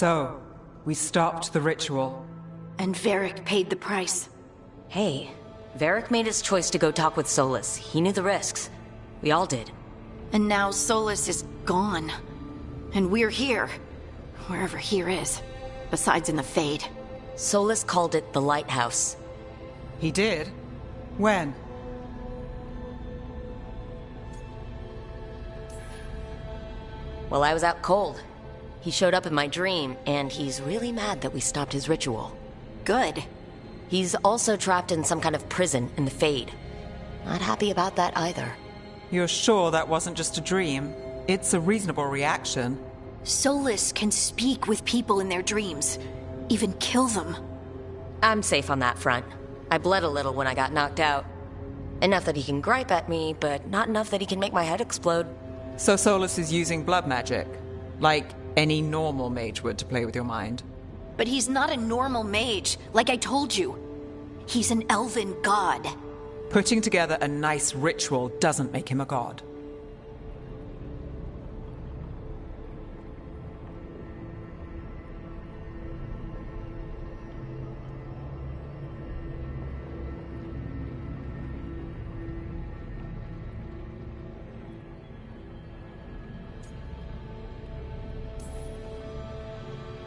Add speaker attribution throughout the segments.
Speaker 1: So, we stopped the ritual.
Speaker 2: And Varric paid the price.
Speaker 3: Hey, Varric made his choice to go talk with Solas. He knew the risks. We all did.
Speaker 2: And now Solas is gone. And we're here. Wherever here is. Besides in the Fade.
Speaker 3: Solas called it the Lighthouse.
Speaker 1: He did? When?
Speaker 3: Well, I was out cold. He showed up in my dream, and he's really mad that we stopped his ritual.
Speaker 2: Good.
Speaker 3: He's also trapped in some kind of prison in the Fade. Not happy about that either.
Speaker 1: You're sure that wasn't just a dream? It's a reasonable reaction.
Speaker 2: Solas can speak with people in their dreams. Even kill them.
Speaker 3: I'm safe on that front. I bled a little when I got knocked out. Enough that he can gripe at me, but not enough that he can make my head explode.
Speaker 1: So Solas is using blood magic? Like any normal mage would to play with your mind?
Speaker 2: But he's not a normal mage, like I told you. He's an elven god.
Speaker 1: Putting together a nice ritual doesn't make him a god.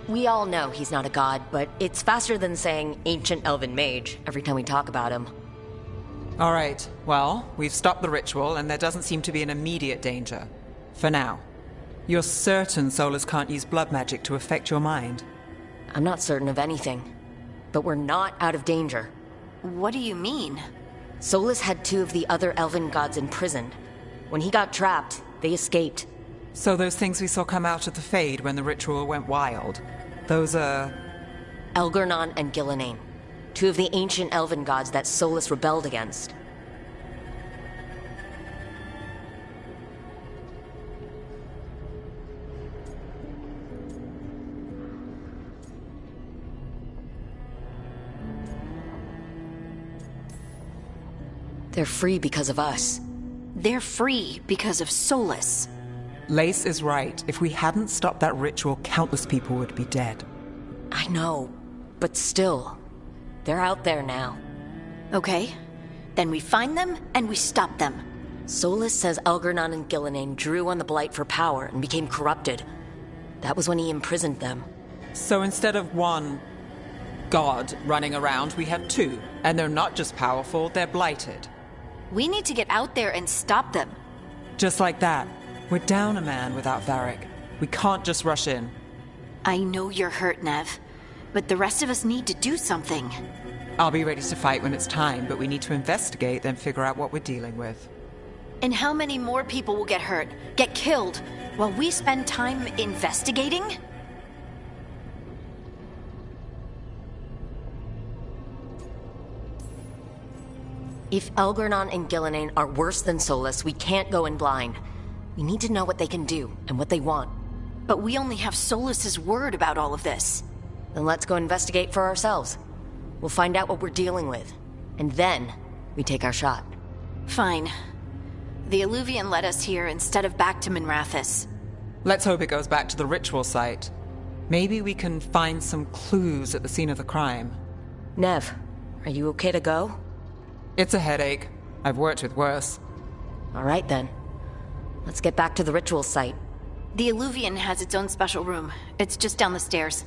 Speaker 3: We all know he's not a god, but it's faster than saying ancient elven mage every time we talk about him.
Speaker 1: All right, well, we've stopped the ritual and there doesn't seem to be an immediate danger. For now. You're certain Solas can't use blood magic to affect your mind?
Speaker 3: I'm not certain of anything, but we're not out of danger.
Speaker 2: What do you mean?
Speaker 3: Solas had two of the other elven gods imprisoned. When he got trapped, they escaped.
Speaker 1: So those things we saw come out of the Fade when the ritual went wild, those are...
Speaker 3: Elgornon and Gillenane, two of the ancient elven gods that Solas rebelled against. They're free because of us.
Speaker 2: They're free because of Solas.
Speaker 1: Lace is right. If we hadn't stopped that ritual, countless people would be dead.
Speaker 3: I know, but still, they're out there now.
Speaker 2: Okay, then we find them and we stop them.
Speaker 3: Solas says Elgornon and Gillenane drew on the Blight for power and became corrupted. That was when he imprisoned them.
Speaker 1: So instead of one god running around, we have two. And they're not just powerful, they're blighted.
Speaker 2: We need to get out there and stop them.
Speaker 1: Just like that. We're down a man without Varric. We can't just rush in.
Speaker 2: I know you're hurt, Nev, but the rest of us need to do something.
Speaker 1: I'll be ready to fight when it's time, but we need to investigate, then figure out what we're dealing with.
Speaker 2: And how many more people will get hurt, get killed, while we spend time investigating?
Speaker 3: If Elgornon and Gillenane are worse than Solas, we can't go in blind. We need to know what they can do, and what they want.
Speaker 2: But we only have Solas's word about all of this.
Speaker 3: Then let's go investigate for ourselves. We'll find out what we're dealing with. And then, we take our shot.
Speaker 2: Fine. The Illuvian led us here instead of back to Minrathous.
Speaker 1: Let's hope it goes back to the ritual site. Maybe we can find some clues at the scene of the crime.
Speaker 3: Nev, are you okay to go?
Speaker 1: It's a headache. I've worked with worse.
Speaker 3: All right then. Let's get back to the ritual site.
Speaker 2: The Illuvian has its own special room. It's just down the stairs.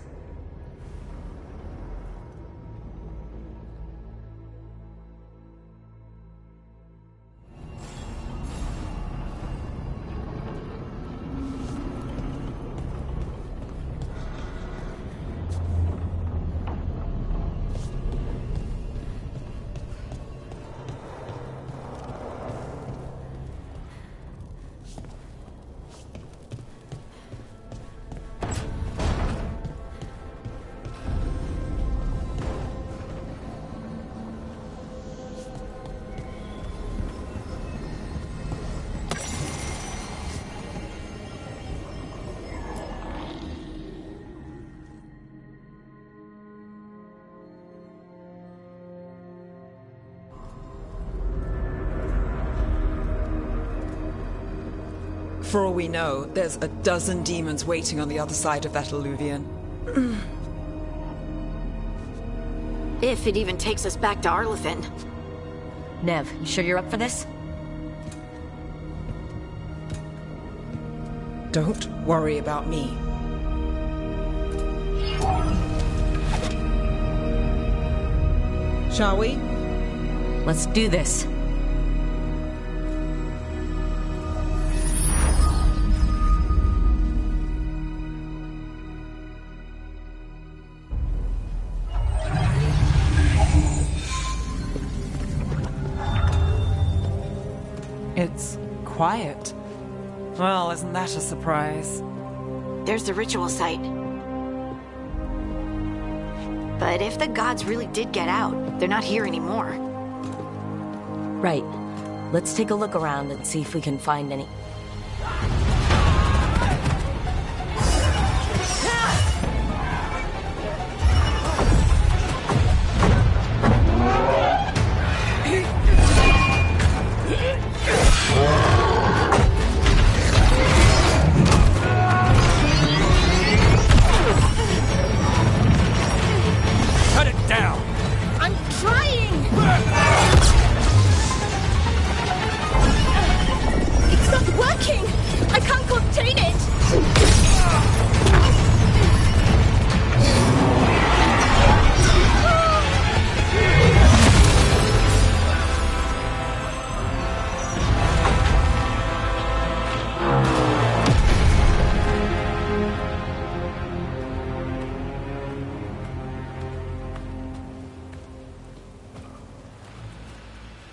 Speaker 1: For all we know, there's a dozen demons waiting on the other side of that Illuvian.
Speaker 2: If it even takes us back to Arlathan.
Speaker 3: Nev, you sure you're up for this?
Speaker 1: Don't worry about me. Shall we?
Speaker 3: Let's do this.
Speaker 1: It's quiet. Well, isn't that a surprise?
Speaker 2: There's the ritual site. But if the gods really did get out, they're not here anymore.
Speaker 3: Right. Let's take a look around and see if we can find any...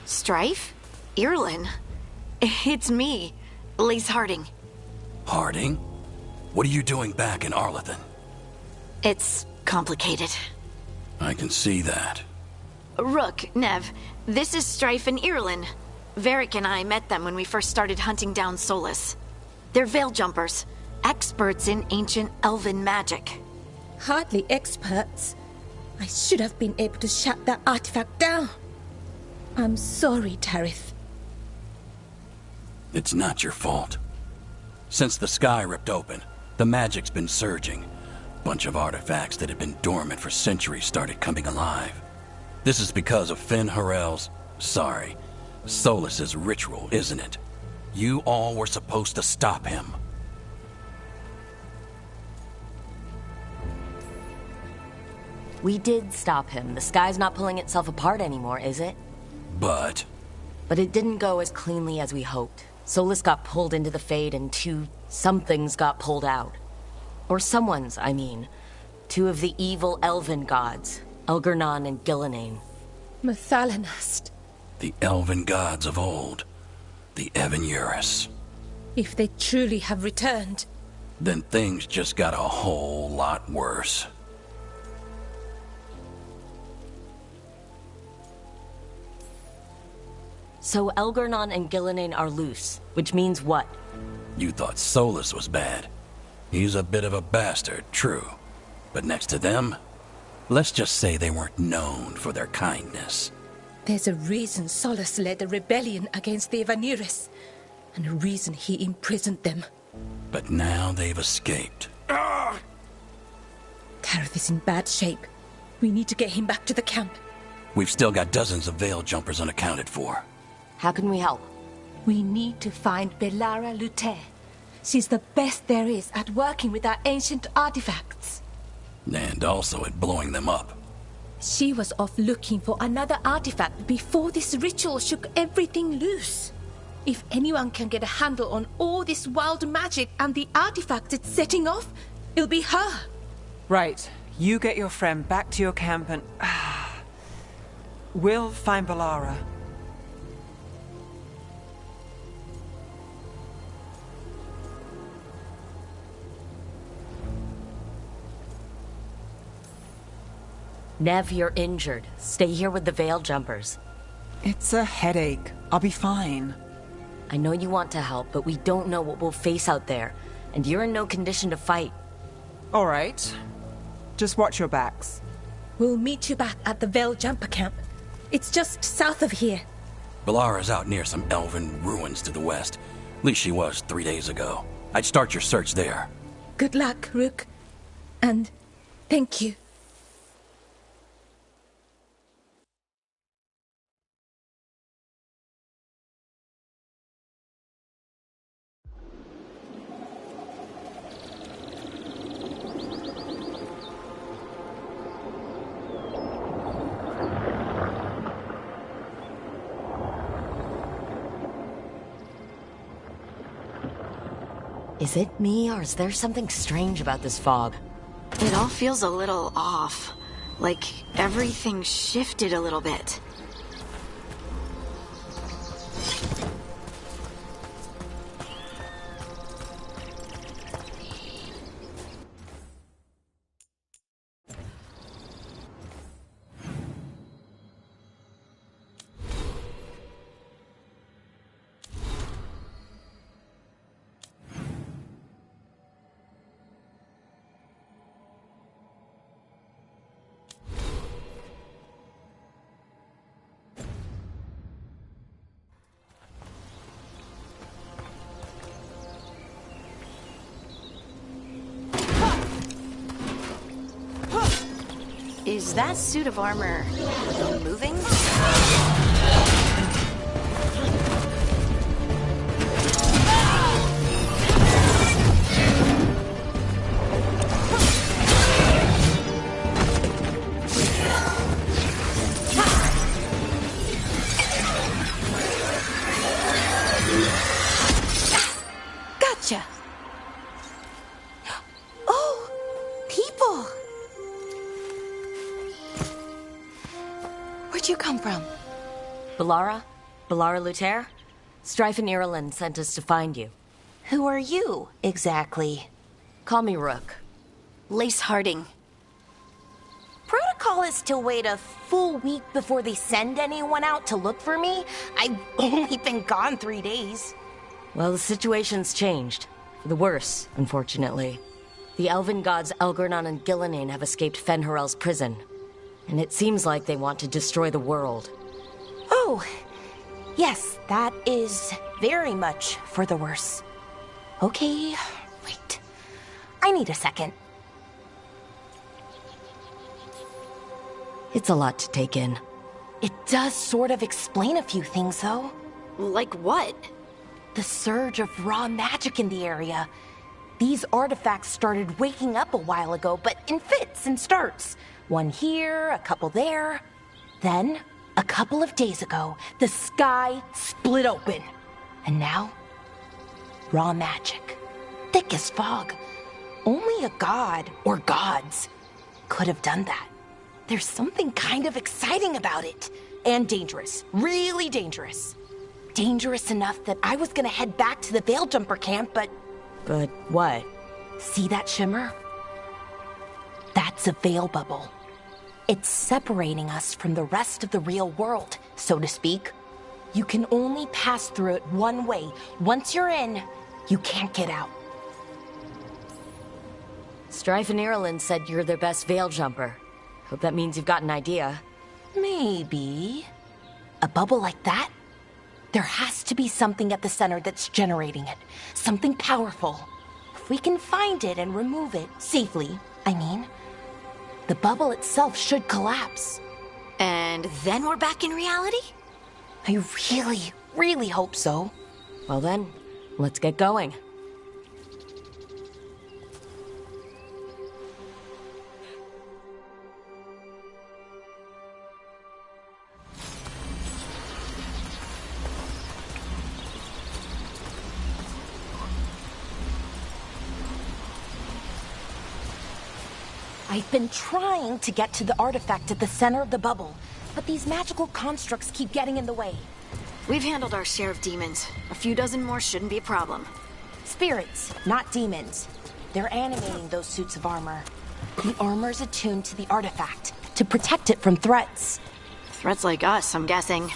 Speaker 2: Strife? Irlin? It's me, Lace Harding.
Speaker 4: Harding? What are you doing back in Arlathan?
Speaker 2: It's complicated.
Speaker 4: I can see that.
Speaker 2: Rook, Nev, this is Strife and Irlin. Varric and I met them when we first started hunting down Solas. They're Veil Jumpers, experts in ancient elven magic.
Speaker 5: Hardly experts. I should have been able to shut that artifact down. I'm sorry, Tarith.
Speaker 4: It's not your fault. Since the sky ripped open, the magic's been surging. Bunch of artifacts that had been dormant for centuries started coming alive. This is because of Finn Harel's... Solas's ritual, isn't it? You all were supposed to stop him.
Speaker 3: We did stop him. The sky's not pulling itself apart anymore, is it?
Speaker 4: But
Speaker 3: it didn't go as cleanly as we hoped. Solas got pulled into the Fade and two somethings got pulled out. Or someone's, I mean. Two of the evil elven gods, Elgornon and Gillenane.
Speaker 5: Mathalanast.
Speaker 4: the elven gods of old, the Evan-Urus.
Speaker 5: If they truly have returned,
Speaker 4: Then things just got a whole lot worse.
Speaker 3: So Elgornon and Gillenane are loose, which means what?
Speaker 4: You thought Solas was bad. He's a bit of a bastard, true. But next to them, let's just say they weren't known for their kindness.
Speaker 5: there's a reason Solas led a rebellion against the Evan-Urus, and a reason he imprisoned them.
Speaker 4: But now they've escaped.
Speaker 5: Tareth is in bad shape. We need to get him back to the camp.
Speaker 4: We've still got dozens of Veil Jumpers unaccounted for.
Speaker 3: How can we help?
Speaker 5: We need to find Belara Luthe. She's the best there is at working with our ancient artifacts.
Speaker 4: And also at blowing them up.
Speaker 5: She was off looking for another artifact before this ritual shook everything loose. If anyone can get a handle on all this wild magic and the artifacts it's setting off, it'll be her.
Speaker 1: Right. You get your friend back to your camp and... we'll find Belara.
Speaker 3: Nev, you're injured. Stay here with the Veil Jumpers.
Speaker 1: It's a headache. I'll be fine.
Speaker 3: I know you want to help, but we don't know what we'll face out there. And you're in no condition to fight.
Speaker 1: All right. Just watch your backs.
Speaker 5: We'll meet you back at the Veil Jumper camp. It's just south of here.
Speaker 4: Belara's out near some elven ruins to the west. At least she was 3 days ago. I'd start your search there.
Speaker 5: Good luck, Rook. And Thank you.
Speaker 3: Is it me, or is there something strange about this fog?
Speaker 2: It all feels a little off. Like everything shifted a little bit. Is that suit of armor moving?
Speaker 5: Gotcha. Oh, people. Where'd you come from?
Speaker 3: Balara? Balara Luther? Strife and Irulan sent us to find you.
Speaker 6: Who are you, exactly?
Speaker 3: Call me Rook.
Speaker 2: Lace Harding.
Speaker 6: Protocol is to wait a full week before they send anyone out to look for me. I've only been gone 3 days.
Speaker 3: Well, the situation's changed. For the worse, unfortunately. The elven gods Elgornon and Gillinane have escaped Fen'Harel's prison. And it seems like they want to destroy the world.
Speaker 6: Oh, yes, that is very much for the worse. Okay, wait. I need a second.
Speaker 3: It's a lot to take in.
Speaker 6: It does sort of explain a few things, though.
Speaker 2: Like what?
Speaker 6: The surge of raw magic in the area. These artifacts started waking up a while ago, but in fits and starts. One here, a couple there. Then, a couple of days ago, the sky split open. And now, raw magic. Thick as fog. Only a god, or gods, could have done that. There's something kind of exciting about it. And dangerous. Really dangerous. Dangerous enough that I was gonna head back to the Veil Jumper camp, but...
Speaker 3: But what?
Speaker 6: See that shimmer? That's a veil bubble. It's separating us from the rest of the real world, so to speak. You can only pass through it one way. Once you're in, you can't get out.
Speaker 3: Strife and Irulan said you're their best veil jumper. Hope that means you've got an idea.
Speaker 6: Maybe. A bubble like that? There has to be something at the center that's generating it. Something powerful. If we can find it and remove it, safely, I mean, the bubble itself should collapse.
Speaker 2: And then we're back in reality?
Speaker 6: I really, really hope so.
Speaker 3: Well then, let's get going.
Speaker 6: I've been trying to get to the artifact at the center of the bubble, but these magical constructs keep getting in the way.
Speaker 2: We've handled our share of demons. A few dozen more shouldn't be a problem.
Speaker 6: Spirits, not demons. They're animating those suits of armor. The armor's attuned to the artifact to protect it from threats.
Speaker 2: Threats like us, I'm guessing.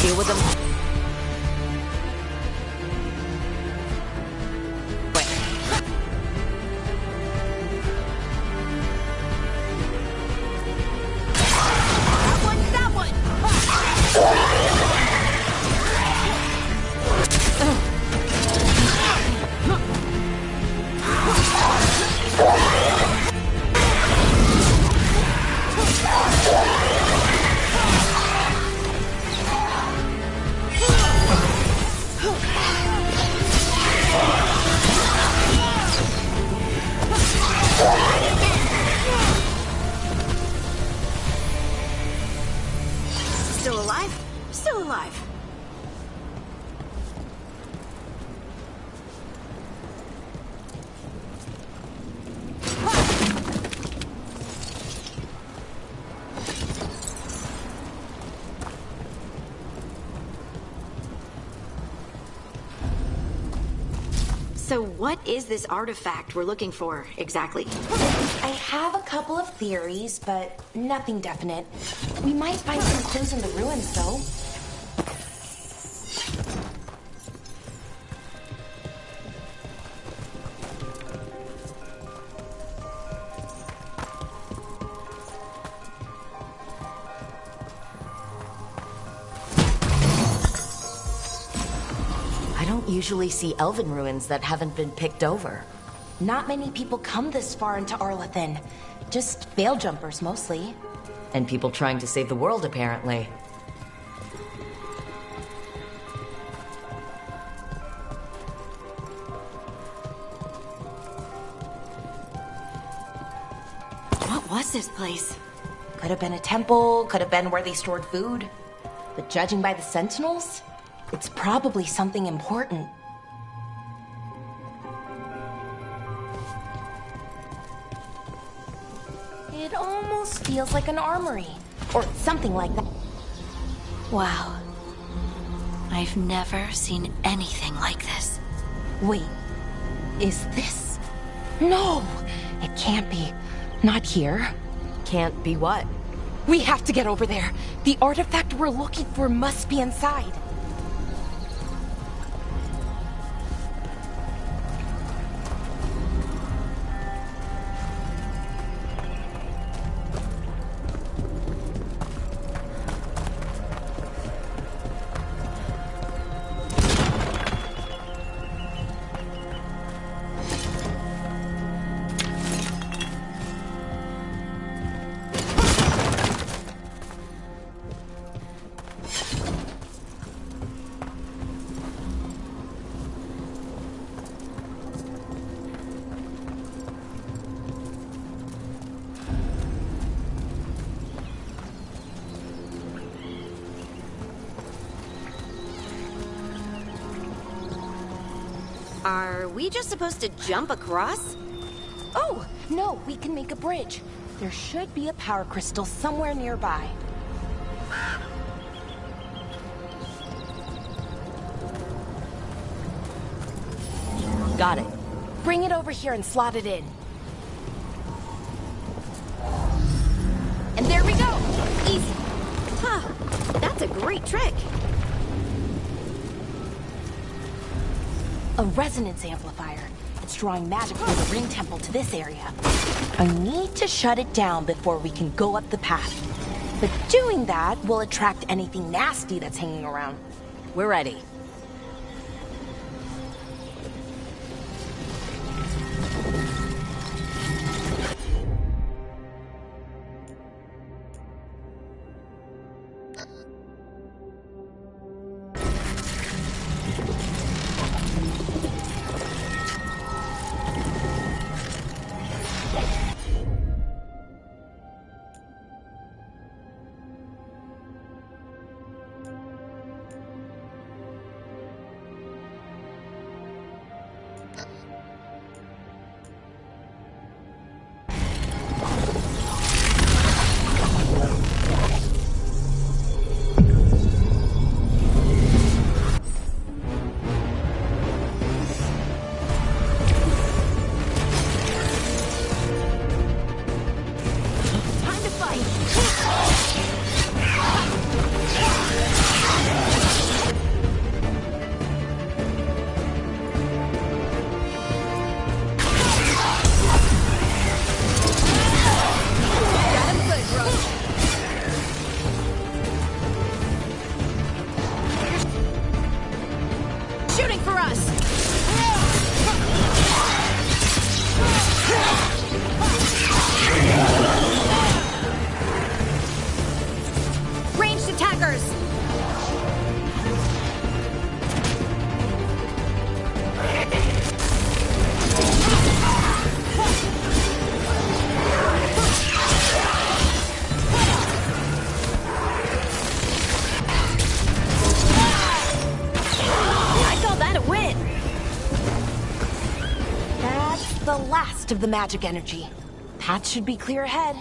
Speaker 3: Deal with them.
Speaker 2: Still alive? Still alive. So what is this artifact we're looking for, exactly?
Speaker 6: I have a couple of theories, but nothing definite. We might find some clues in the ruins, though.
Speaker 3: I don't usually see elven ruins that haven't been picked over.
Speaker 6: Not many people come this far into Arlathan. Just veil jumpers, mostly.
Speaker 3: And people trying to save the world, apparently.
Speaker 2: What was this place?
Speaker 6: Could have been a temple, could have been where they stored food. But judging by the sentinels, it's probably something important. It almost feels like an armory, or something like that.
Speaker 2: Wow. I've never seen anything like this.
Speaker 6: Wait, is this? No, it can't be. Not here.
Speaker 3: Can't be what?
Speaker 6: We have to get over there. The artifact we're looking for must be inside.
Speaker 2: Are we just supposed to jump across?
Speaker 6: Oh, no, we can make a bridge. There should be a power crystal somewhere nearby.
Speaker 3: Got it.
Speaker 6: Bring it over here and slot it in. And there we go! Easy.
Speaker 2: Huh. That's a great trick.
Speaker 6: A resonance amplifier. It's drawing magic from the ring temple to this area. I need to shut it down before we can go up the path. But doing that will attract anything nasty that's hanging around.
Speaker 3: We're ready.
Speaker 6: the last of the magic energy. Path should be clear ahead.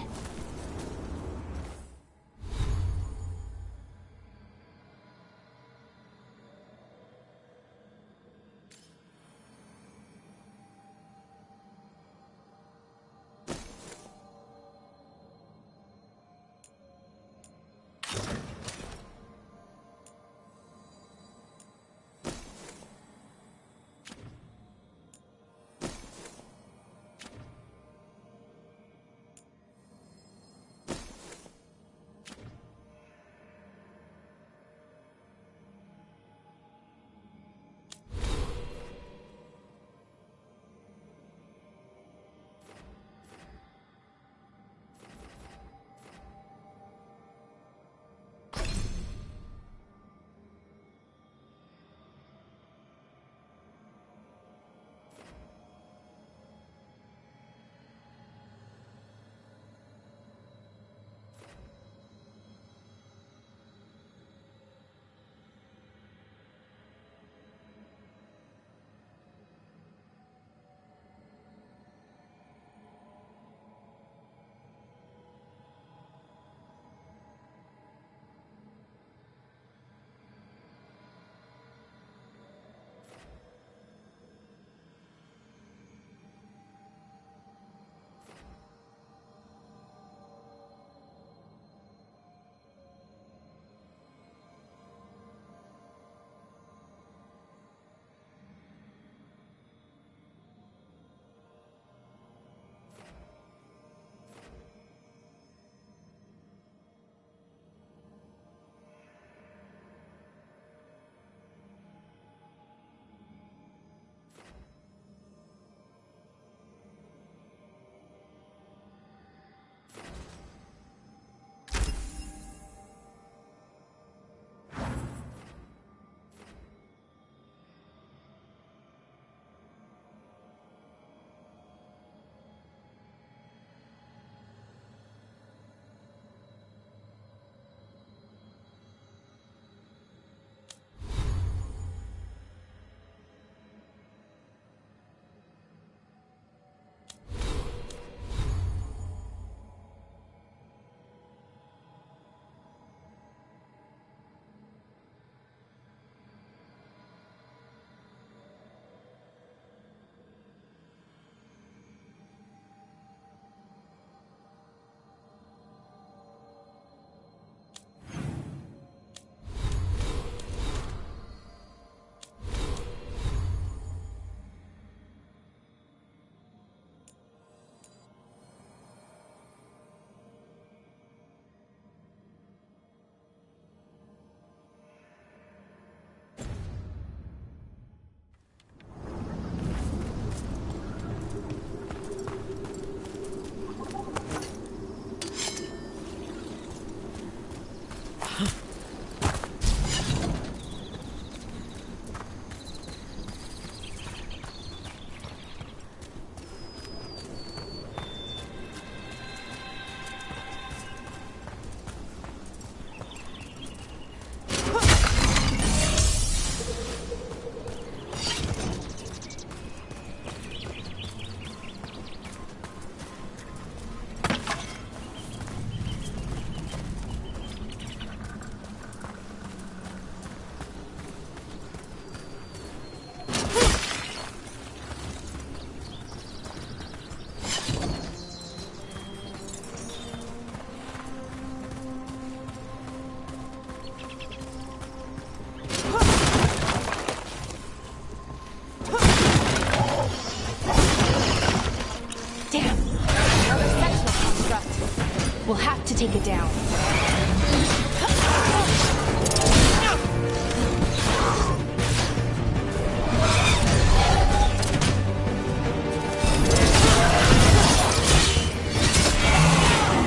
Speaker 6: We'll have to take it down.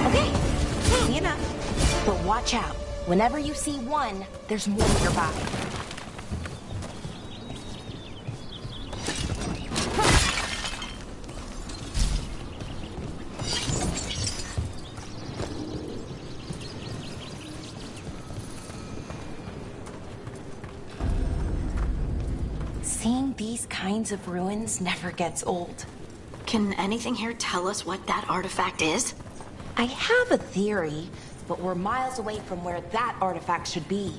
Speaker 6: Okay, easy enough. But watch out. Whenever you see one, there's more nearby. Seeing these kinds of ruins never gets old.
Speaker 2: Can anything here tell us what that artifact is?
Speaker 6: I have a theory, but we're miles away from where that artifact should be.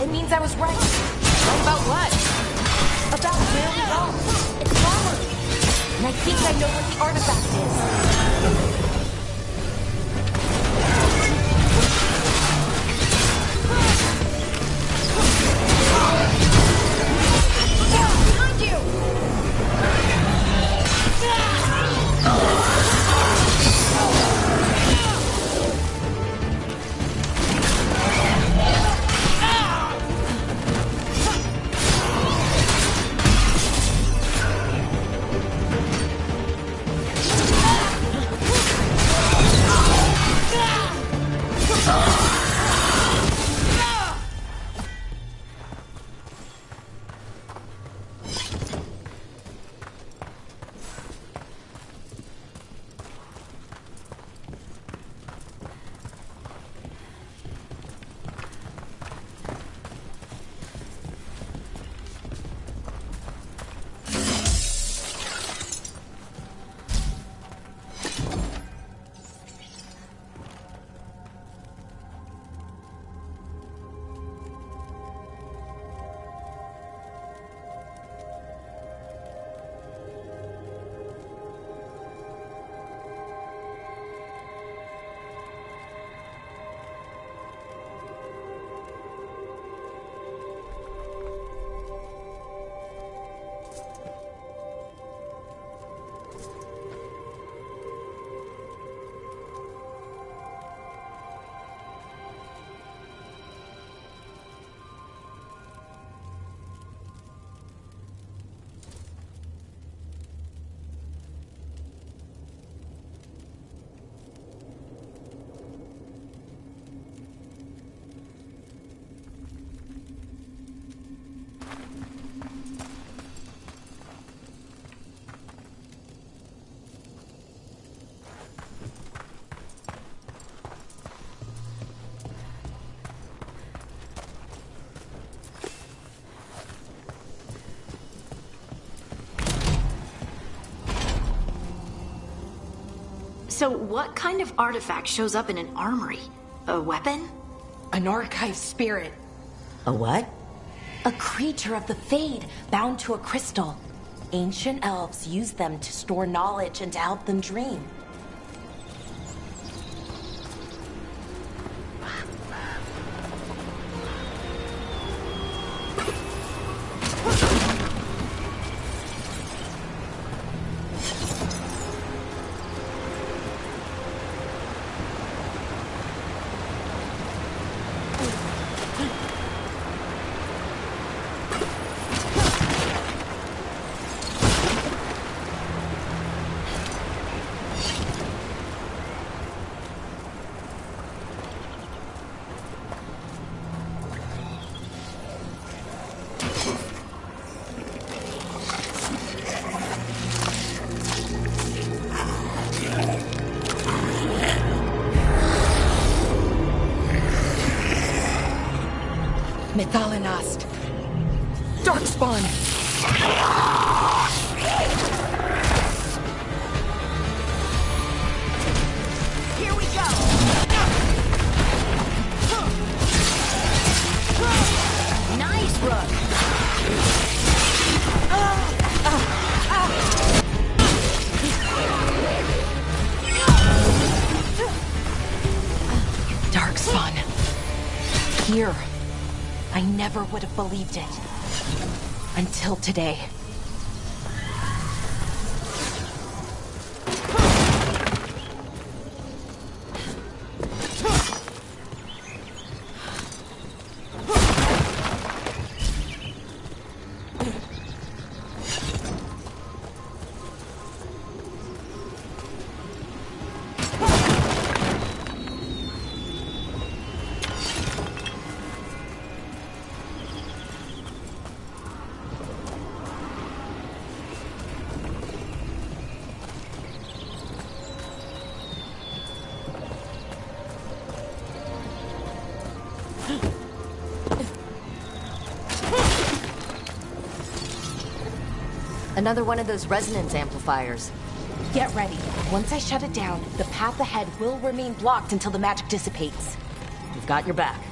Speaker 6: It means I was right.
Speaker 3: About what?
Speaker 6: About where we are. It's Armory. And I think I know what the artifact is.
Speaker 2: Behind you! So what kind of artifact shows up in an armory? A weapon?
Speaker 6: An archive spirit.
Speaker 3: A what?
Speaker 6: A creature of the Fade, bound to a crystal. Ancient elves use them to store knowledge and to help them dream. Thalanast. Darkspawn!
Speaker 2: Here we go! Nice, Rook!
Speaker 6: Darkspawn. Here. I never would have believed it. Until today.
Speaker 3: Another one of those resonance amplifiers.
Speaker 6: Get ready. Once I shut it down, the path ahead will remain blocked until the magic dissipates.
Speaker 3: We've got your back.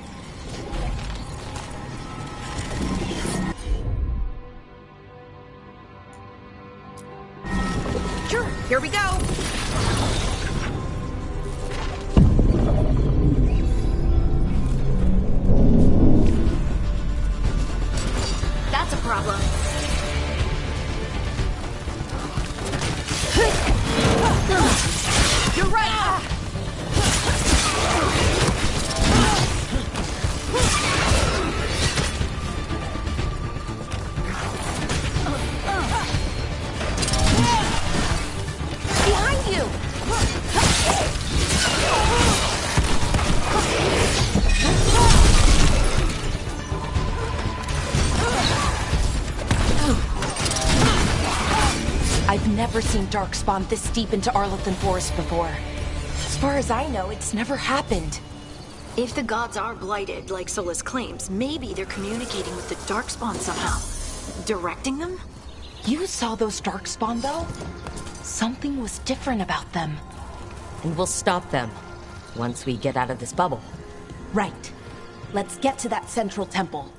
Speaker 6: Sure, here we go.
Speaker 2: That's a problem.
Speaker 6: You're right! Behind you! I've never seen Darkspawn this deep into Arlothan Forest before. As far as I know, it's never happened.
Speaker 2: If the gods are blighted, like Solus claims, maybe they're communicating with the Darkspawn somehow. Directing them?
Speaker 6: You saw those Darkspawn, though? Something was different about them.
Speaker 3: And we'll stop them once we get out of this bubble.
Speaker 6: Right. Let's get to that central temple.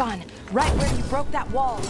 Speaker 6: respawn, right where you broke that wall.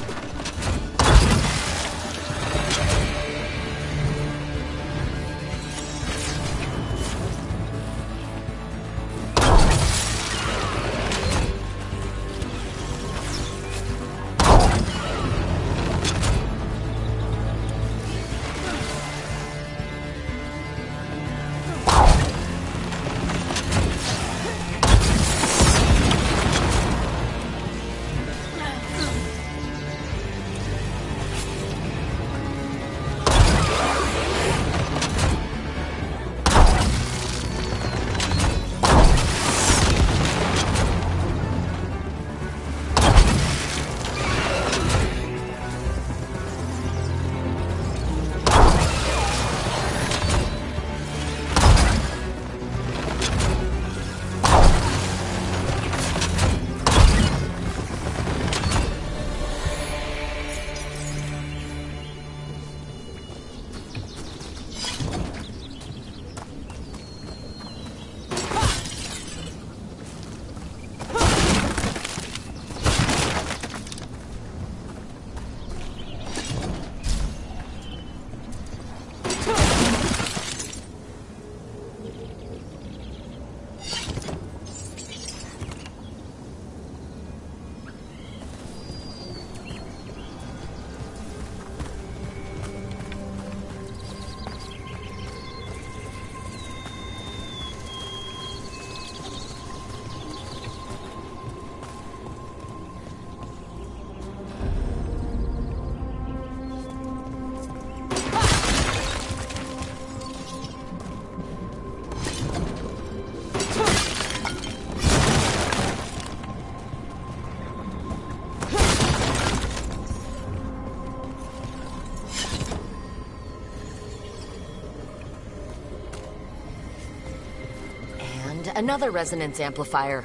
Speaker 3: Another resonance amplifier.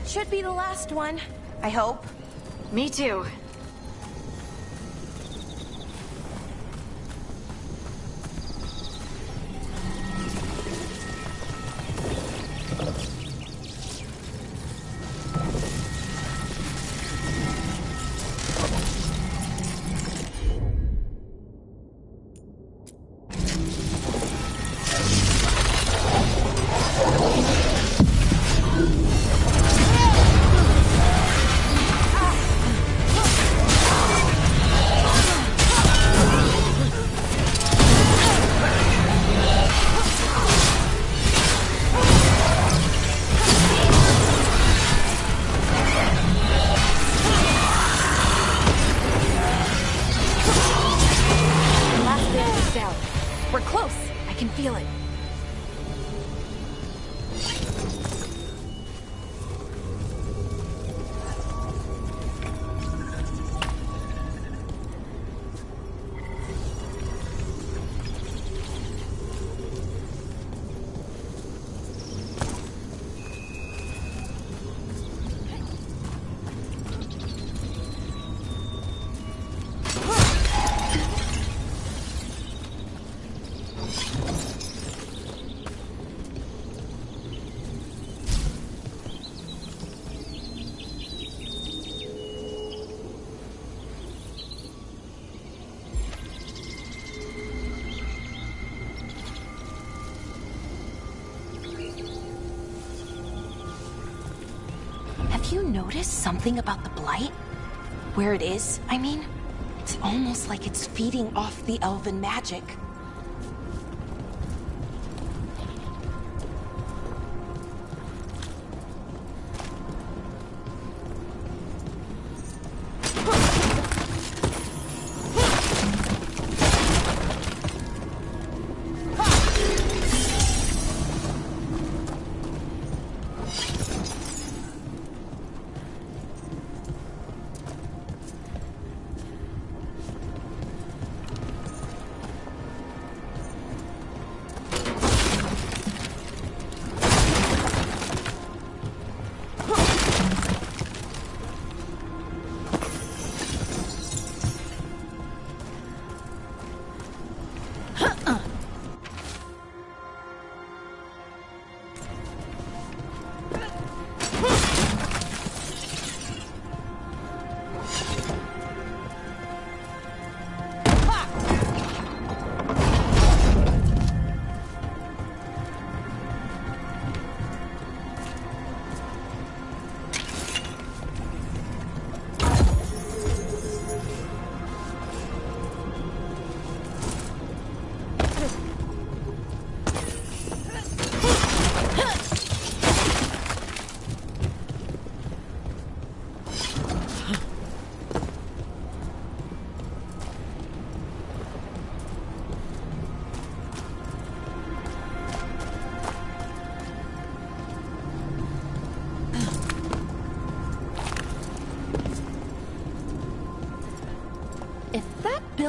Speaker 6: Should be the last one, I hope.
Speaker 2: Me too.
Speaker 6: We're close. I can feel it. Have you noticed something about the Blight? Where it is, I mean? It's almost like it's feeding off the elven magic.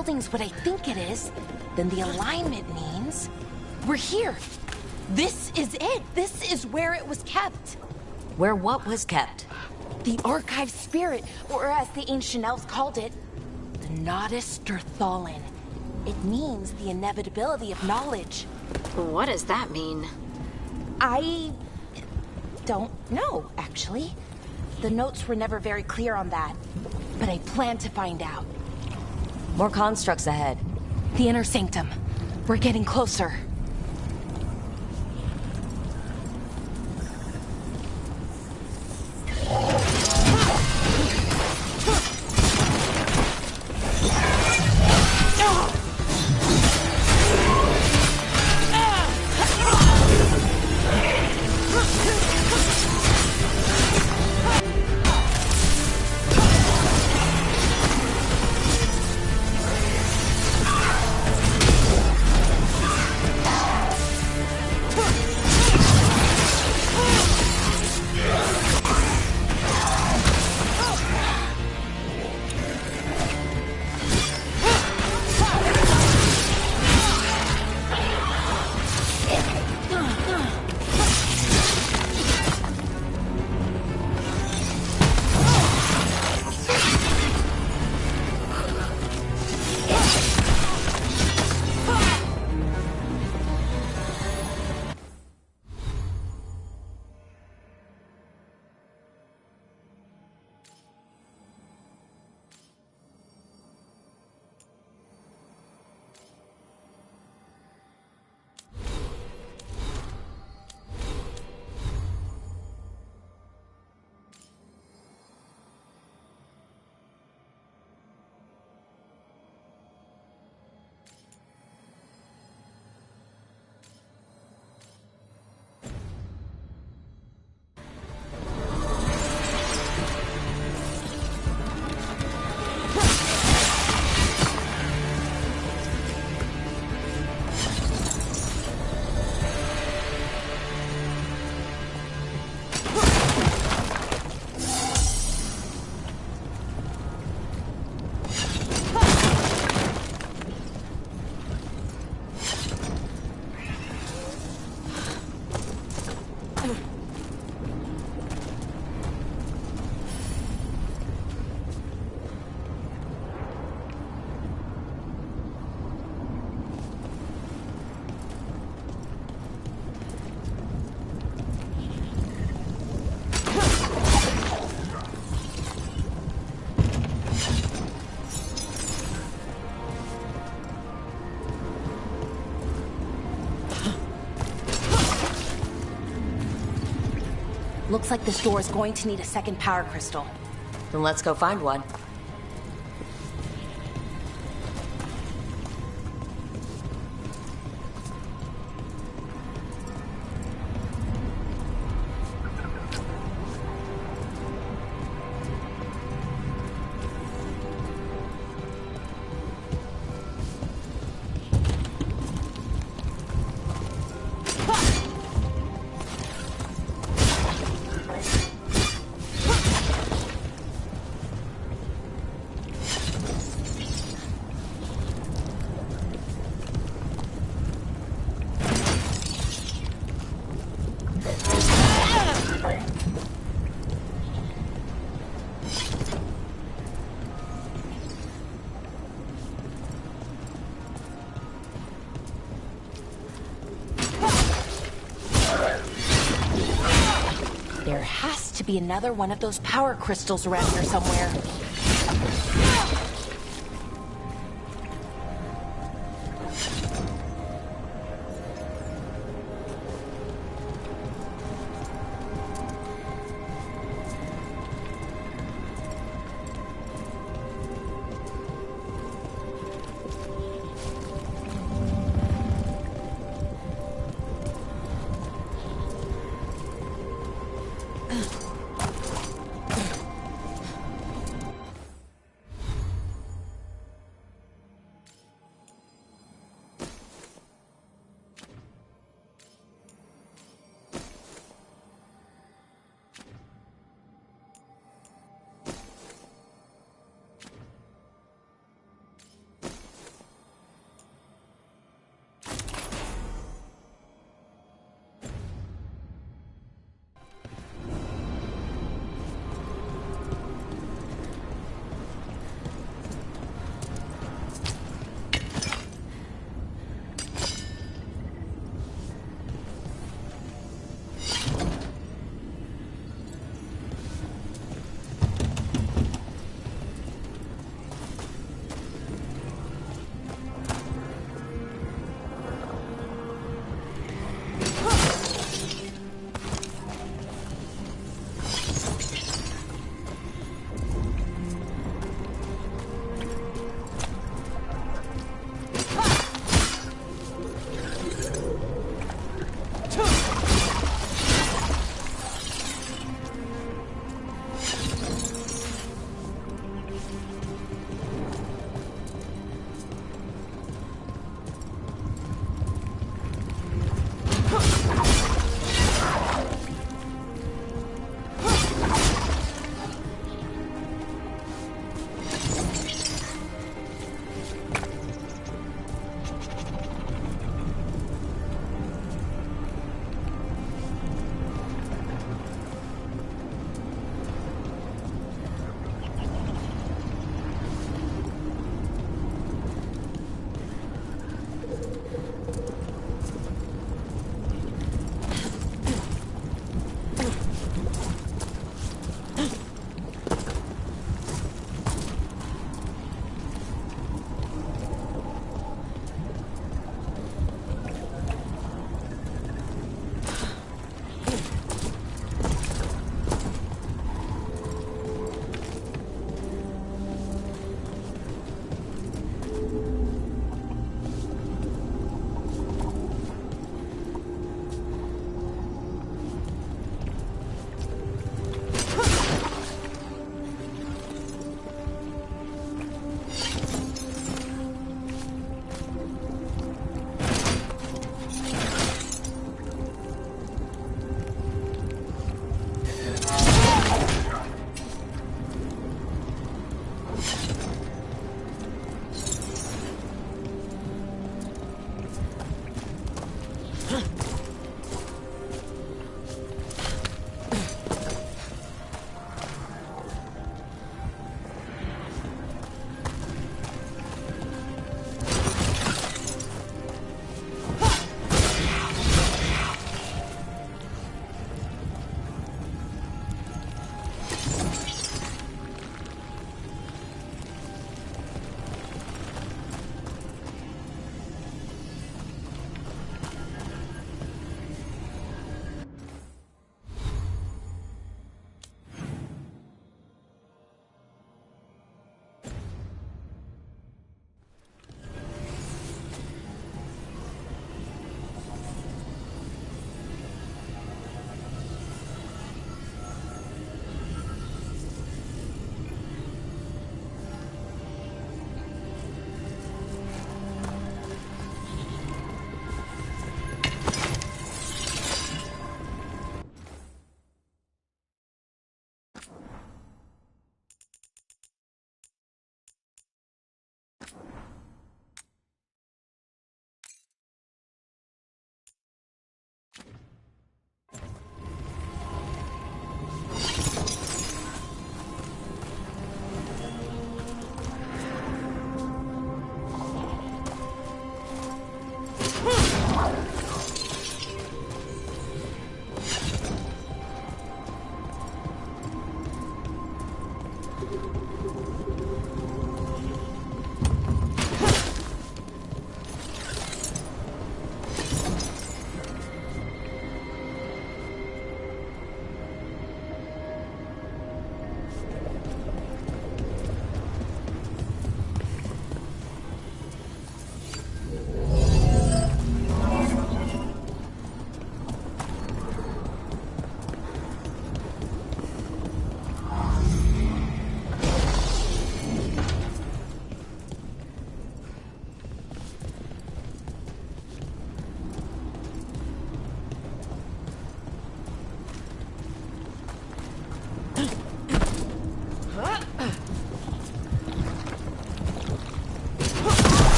Speaker 6: building's what I think it is, then the alignment means we're here. This is it. This is where it was kept.
Speaker 3: Where what was kept?
Speaker 6: The archive spirit, or as the ancient elves called it, the Nodus Derthalin. It means the inevitability of knowledge.
Speaker 2: What does that mean?
Speaker 6: I don't know, actually. The notes were never very clear on that, but I plan to find out.
Speaker 3: More constructs ahead.
Speaker 6: The inner sanctum. We're getting closer. Looks like this door is going to need a second power crystal.
Speaker 3: Then let's go find one.
Speaker 6: There has to be another one of those power crystals around here somewhere.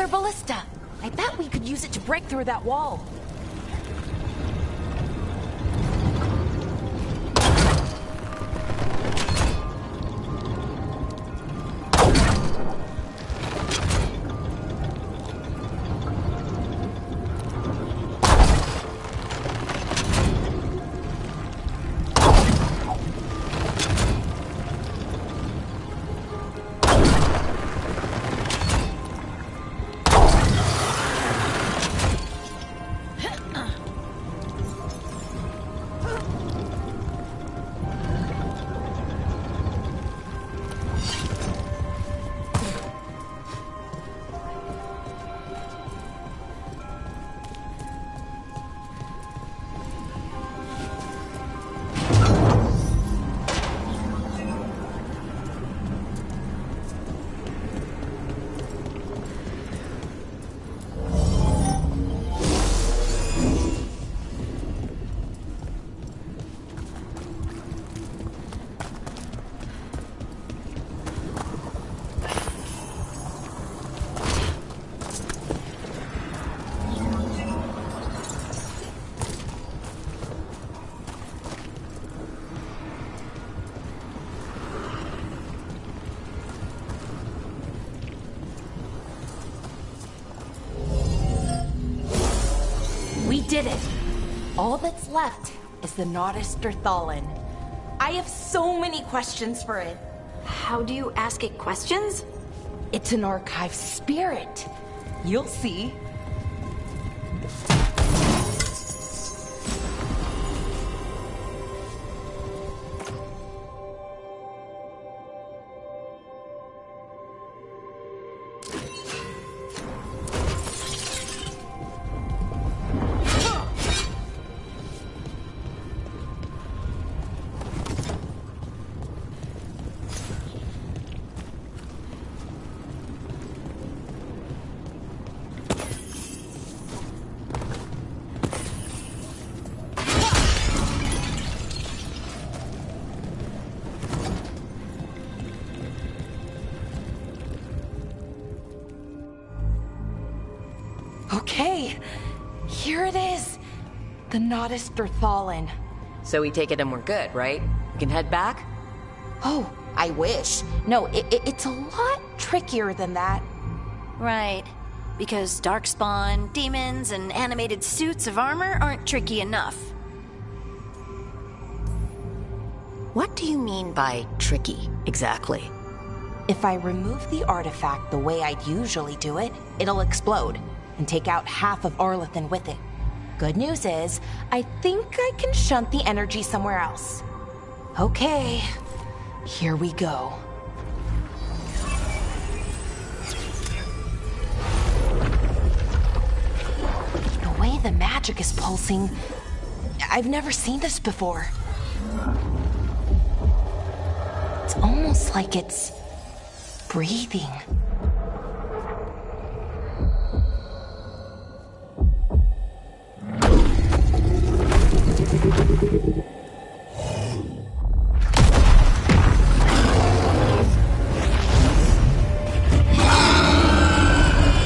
Speaker 6: another ballista. I bet we could use it to break through that wall. We did it! All that's left is the Nodus Derthalin. I have so many questions for it.
Speaker 2: How do you ask it questions?
Speaker 6: It's an archive spirit. You'll see. Okay, here it is. The Nodus Derthalin.
Speaker 3: So we take it and we're good, right? We can head back?
Speaker 6: Oh, I wish. No, it's a lot trickier than that.
Speaker 2: Right. Because darkspawn, demons, and animated suits of armor aren't tricky enough.
Speaker 3: What do you mean by tricky, exactly?
Speaker 6: If I remove the artifact the way I'd usually do it, it'll explode and take out half of Arlathan with it. Good news is, I think I can shunt the energy somewhere else. Okay, here we go. The way the magic is pulsing, I've never seen this before. It's almost like it's breathing.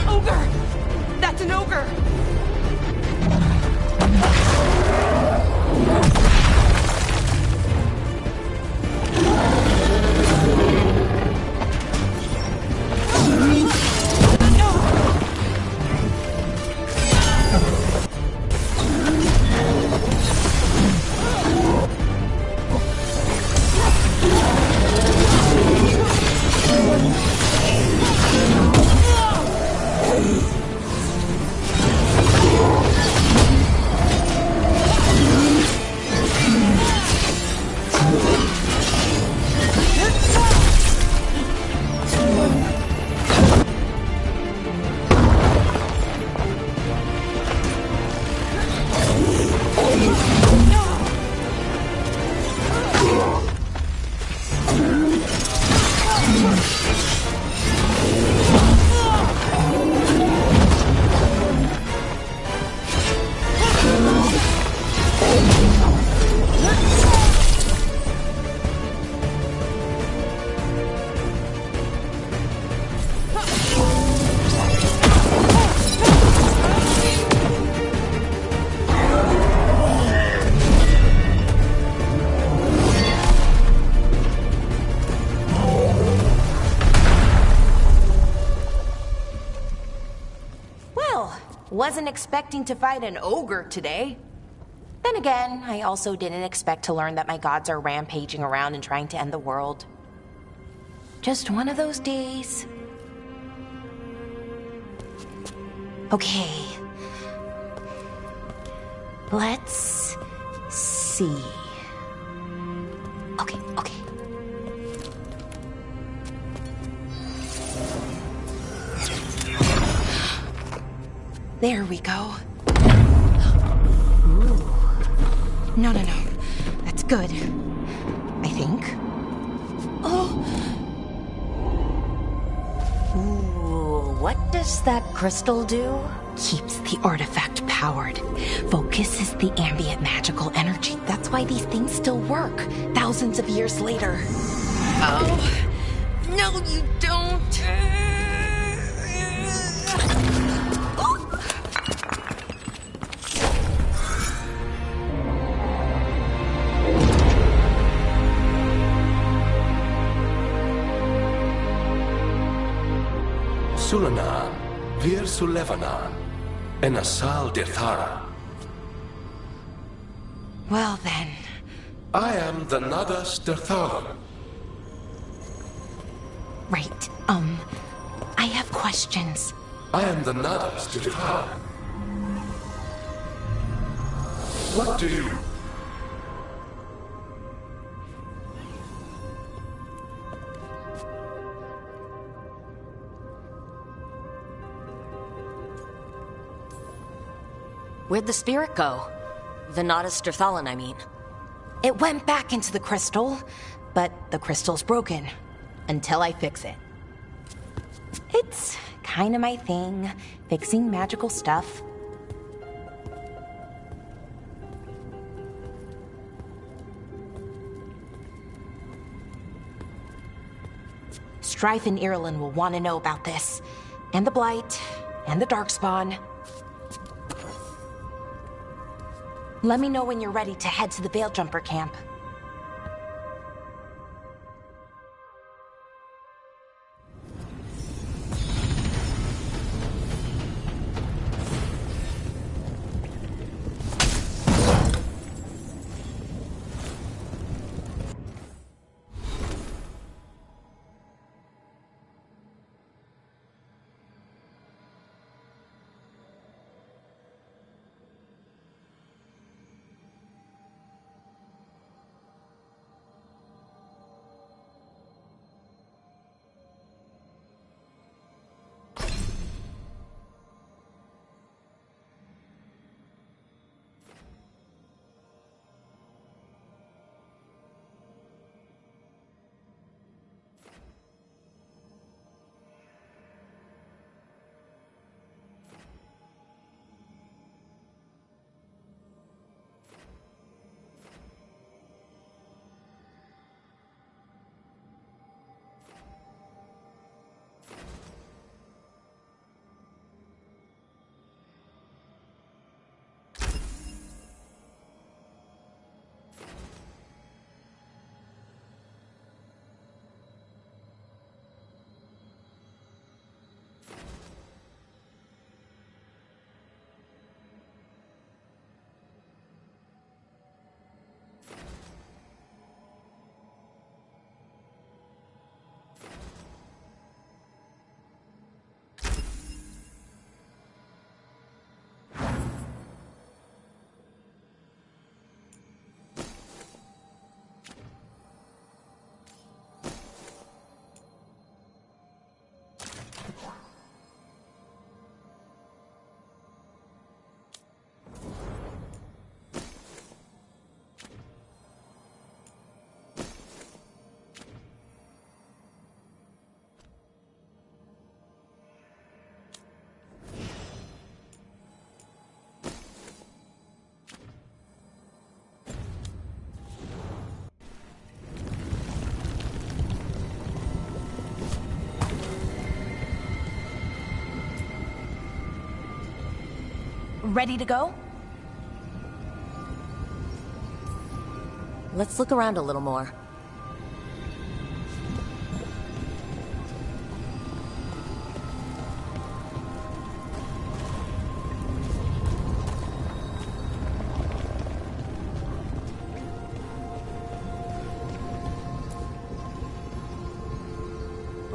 Speaker 5: Ogre! That's an ogre!
Speaker 6: Well, wasn't expecting to fight an ogre today. Then again, I also didn't expect to learn that my gods are rampaging around and trying to end the world. Just one of those days. Okay. Let's see. Okay. There we go. Ooh. No. That's good. I think. Oh.
Speaker 3: Ooh, what does that crystal do?
Speaker 6: Keeps the artifact powered. Focuses the ambient magical energy. That's why these things still work, thousands of years later. Oh. No, you don't.
Speaker 7: Sulanan, Vir Sulevanan, and Asal Dithara.
Speaker 6: Well then.
Speaker 7: I am the Nadas Dirthalan.
Speaker 6: Right, I have questions.
Speaker 7: I am the Nadas Dirthalan. What do you...
Speaker 3: Where'd the spirit go? The Nadas Dirthalan, I mean.
Speaker 6: It went back into the crystal, but the crystal's broken. Until I fix it. It's kind of my thing, fixing magical stuff. Strife and Irulan will want to know about this. And the Blight, and the Darkspawn. Let me know when you're ready to head to the Veil-Jumper camp. Ready to go?
Speaker 3: Let's look around a little more.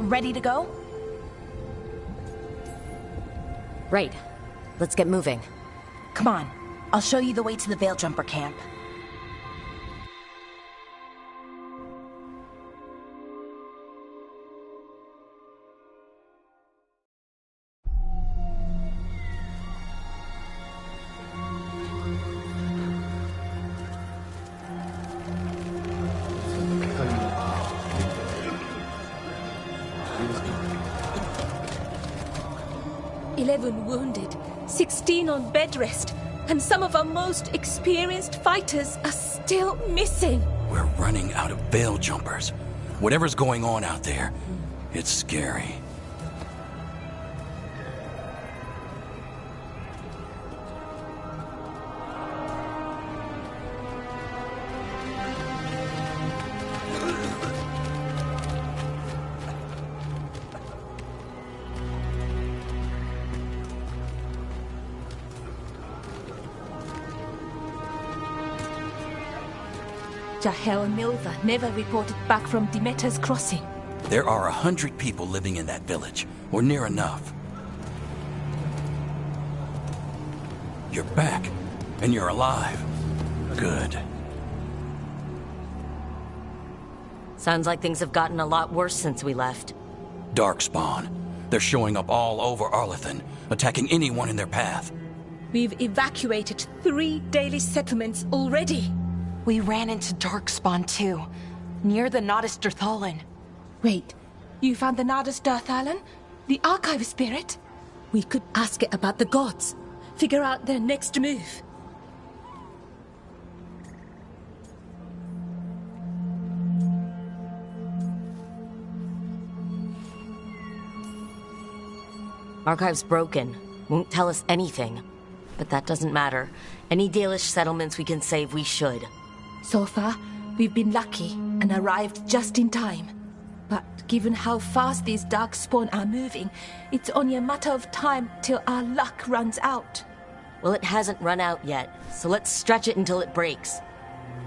Speaker 6: ready to go?
Speaker 3: Right. Let's get moving.
Speaker 6: Come on. I'll show you the way to the Veil Jumper camp.
Speaker 5: Wounded, 16 on bed rest, and some of our most experienced fighters are still missing.
Speaker 4: We're running out of Veil Jumpers. Whatever's going on out there, it's scary.
Speaker 5: Jahel and Milva never reported back from Demeter's Crossing.
Speaker 4: There are 100 people living in that village, or near enough. You're back, and you're alive. Good.
Speaker 3: Sounds like things have gotten a lot worse since we left.
Speaker 4: Darkspawn. They're showing up all over Arlathan, attacking anyone in their path.
Speaker 5: We've evacuated 3 daily settlements already.
Speaker 6: We ran into Darkspawn too, near the Nodus Dirthalan.
Speaker 5: Wait, you found the Nodus Dirthalan? The Archive Spirit? We could ask it about the gods. Figure out their next move.
Speaker 3: Archive's broken. Won't tell us anything. But that doesn't matter. Any Dalish settlements we can save, we should.
Speaker 5: So far, we've been lucky and arrived just in time. But given how fast these Darkspawn are moving, it's only a matter of time till our luck runs out.
Speaker 3: Well, it hasn't run out yet, so let's stretch it until it breaks.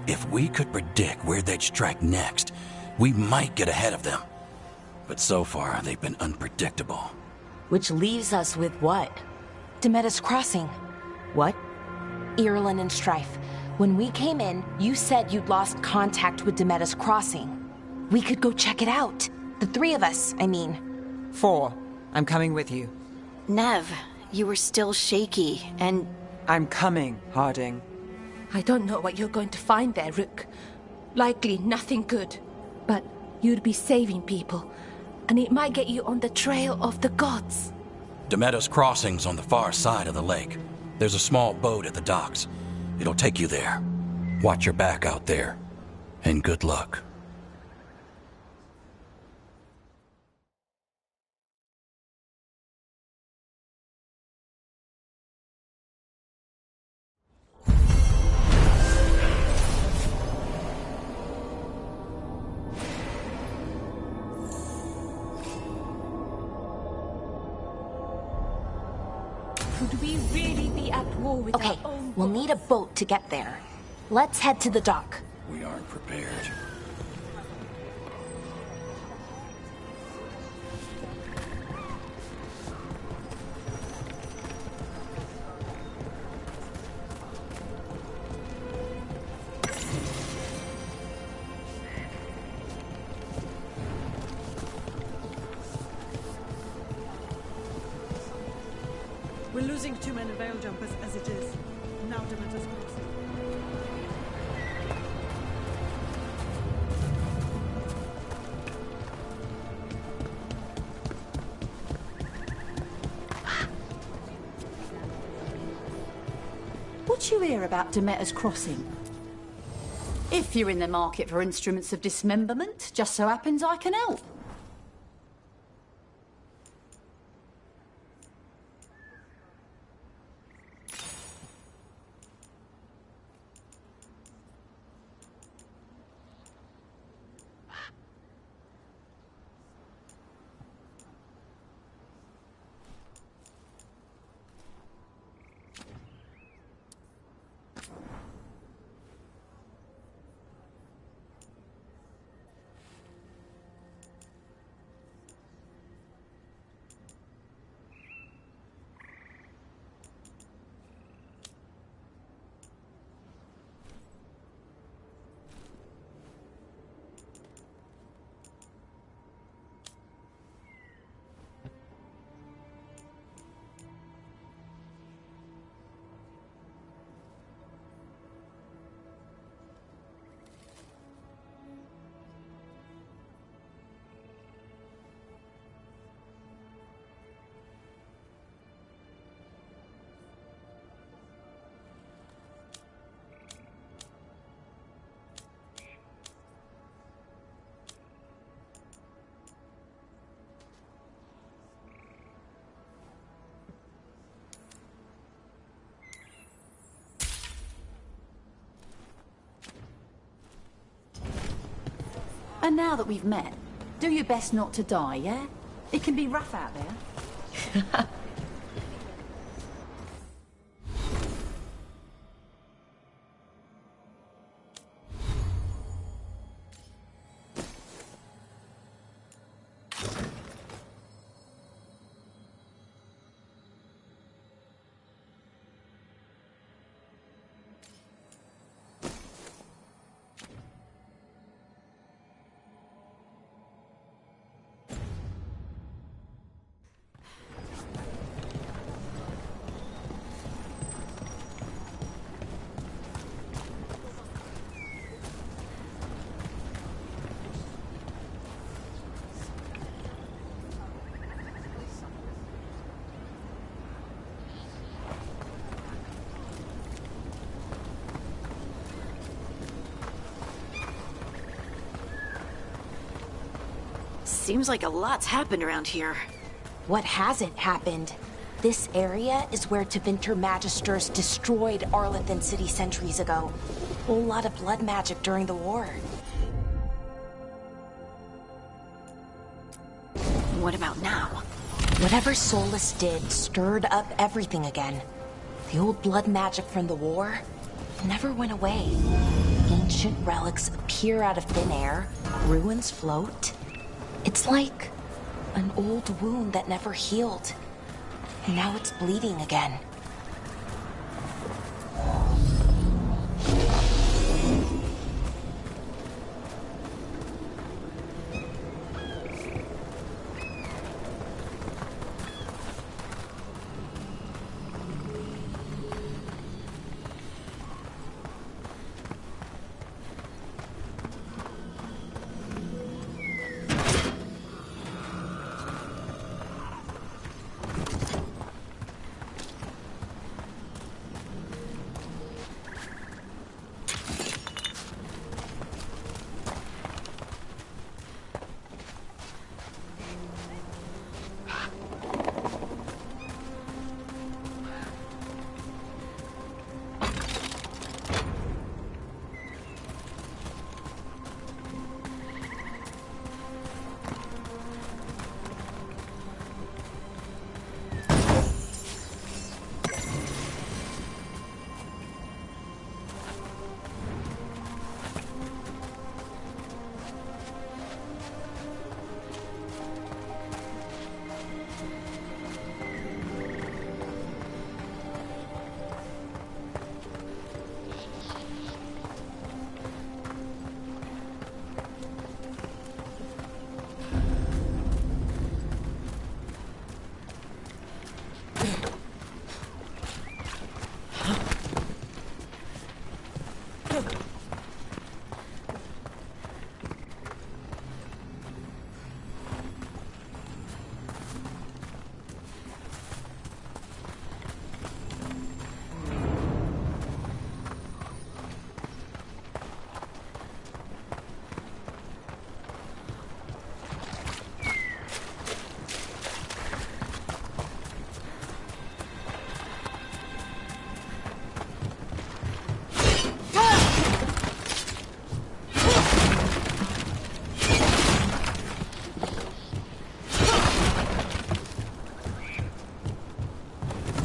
Speaker 4: If we could predict where they'd strike next, we might get ahead of them. But so far, they've been unpredictable.
Speaker 3: Which leaves us with what?
Speaker 6: Demeter's Crossing.
Speaker 3: What?
Speaker 6: Irulan and Strife. When we came in, you said you'd lost contact with Demeter's Crossing. We could go check it out. The 3 of us, I mean.
Speaker 1: 4. I'm coming with you.
Speaker 2: Nev, you were still shaky, and...
Speaker 1: I'm coming, Harding.
Speaker 5: I don't know what you're going to find there, Rook. Likely nothing good. But you'd be saving people, and it might get you on the trail of the gods.
Speaker 4: Demeter's Crossing's on the far side of the lake. There's a small boat at the docks. It'll take you there. Watch your back out there. And good luck.
Speaker 5: Could we really be at war with
Speaker 6: Okay,
Speaker 5: our own
Speaker 6: we'll need a boat to get there. Let's head to the dock.
Speaker 4: We aren't prepared.
Speaker 8: We're losing too many Veil Jumpers as it is. Now Demeter's Crossing.
Speaker 9: What you hear about Demeter's Crossing? If you're in the market for instruments of dismemberment, just so happens I can help. And now that we've met, do your best not to die, yeah? It can be rough out there.
Speaker 2: Seems like a lot's happened around here.
Speaker 6: What hasn't happened? This area is where Tevinter Magisters destroyed Arlathan City centuries ago. Whole lot of blood magic during the war.
Speaker 2: What about now?
Speaker 6: Whatever Solus did stirred up everything again. The old blood magic from the war never went away. Ancient relics appear out of thin air, ruins float. It's like an old wound that never healed. And now it's bleeding again.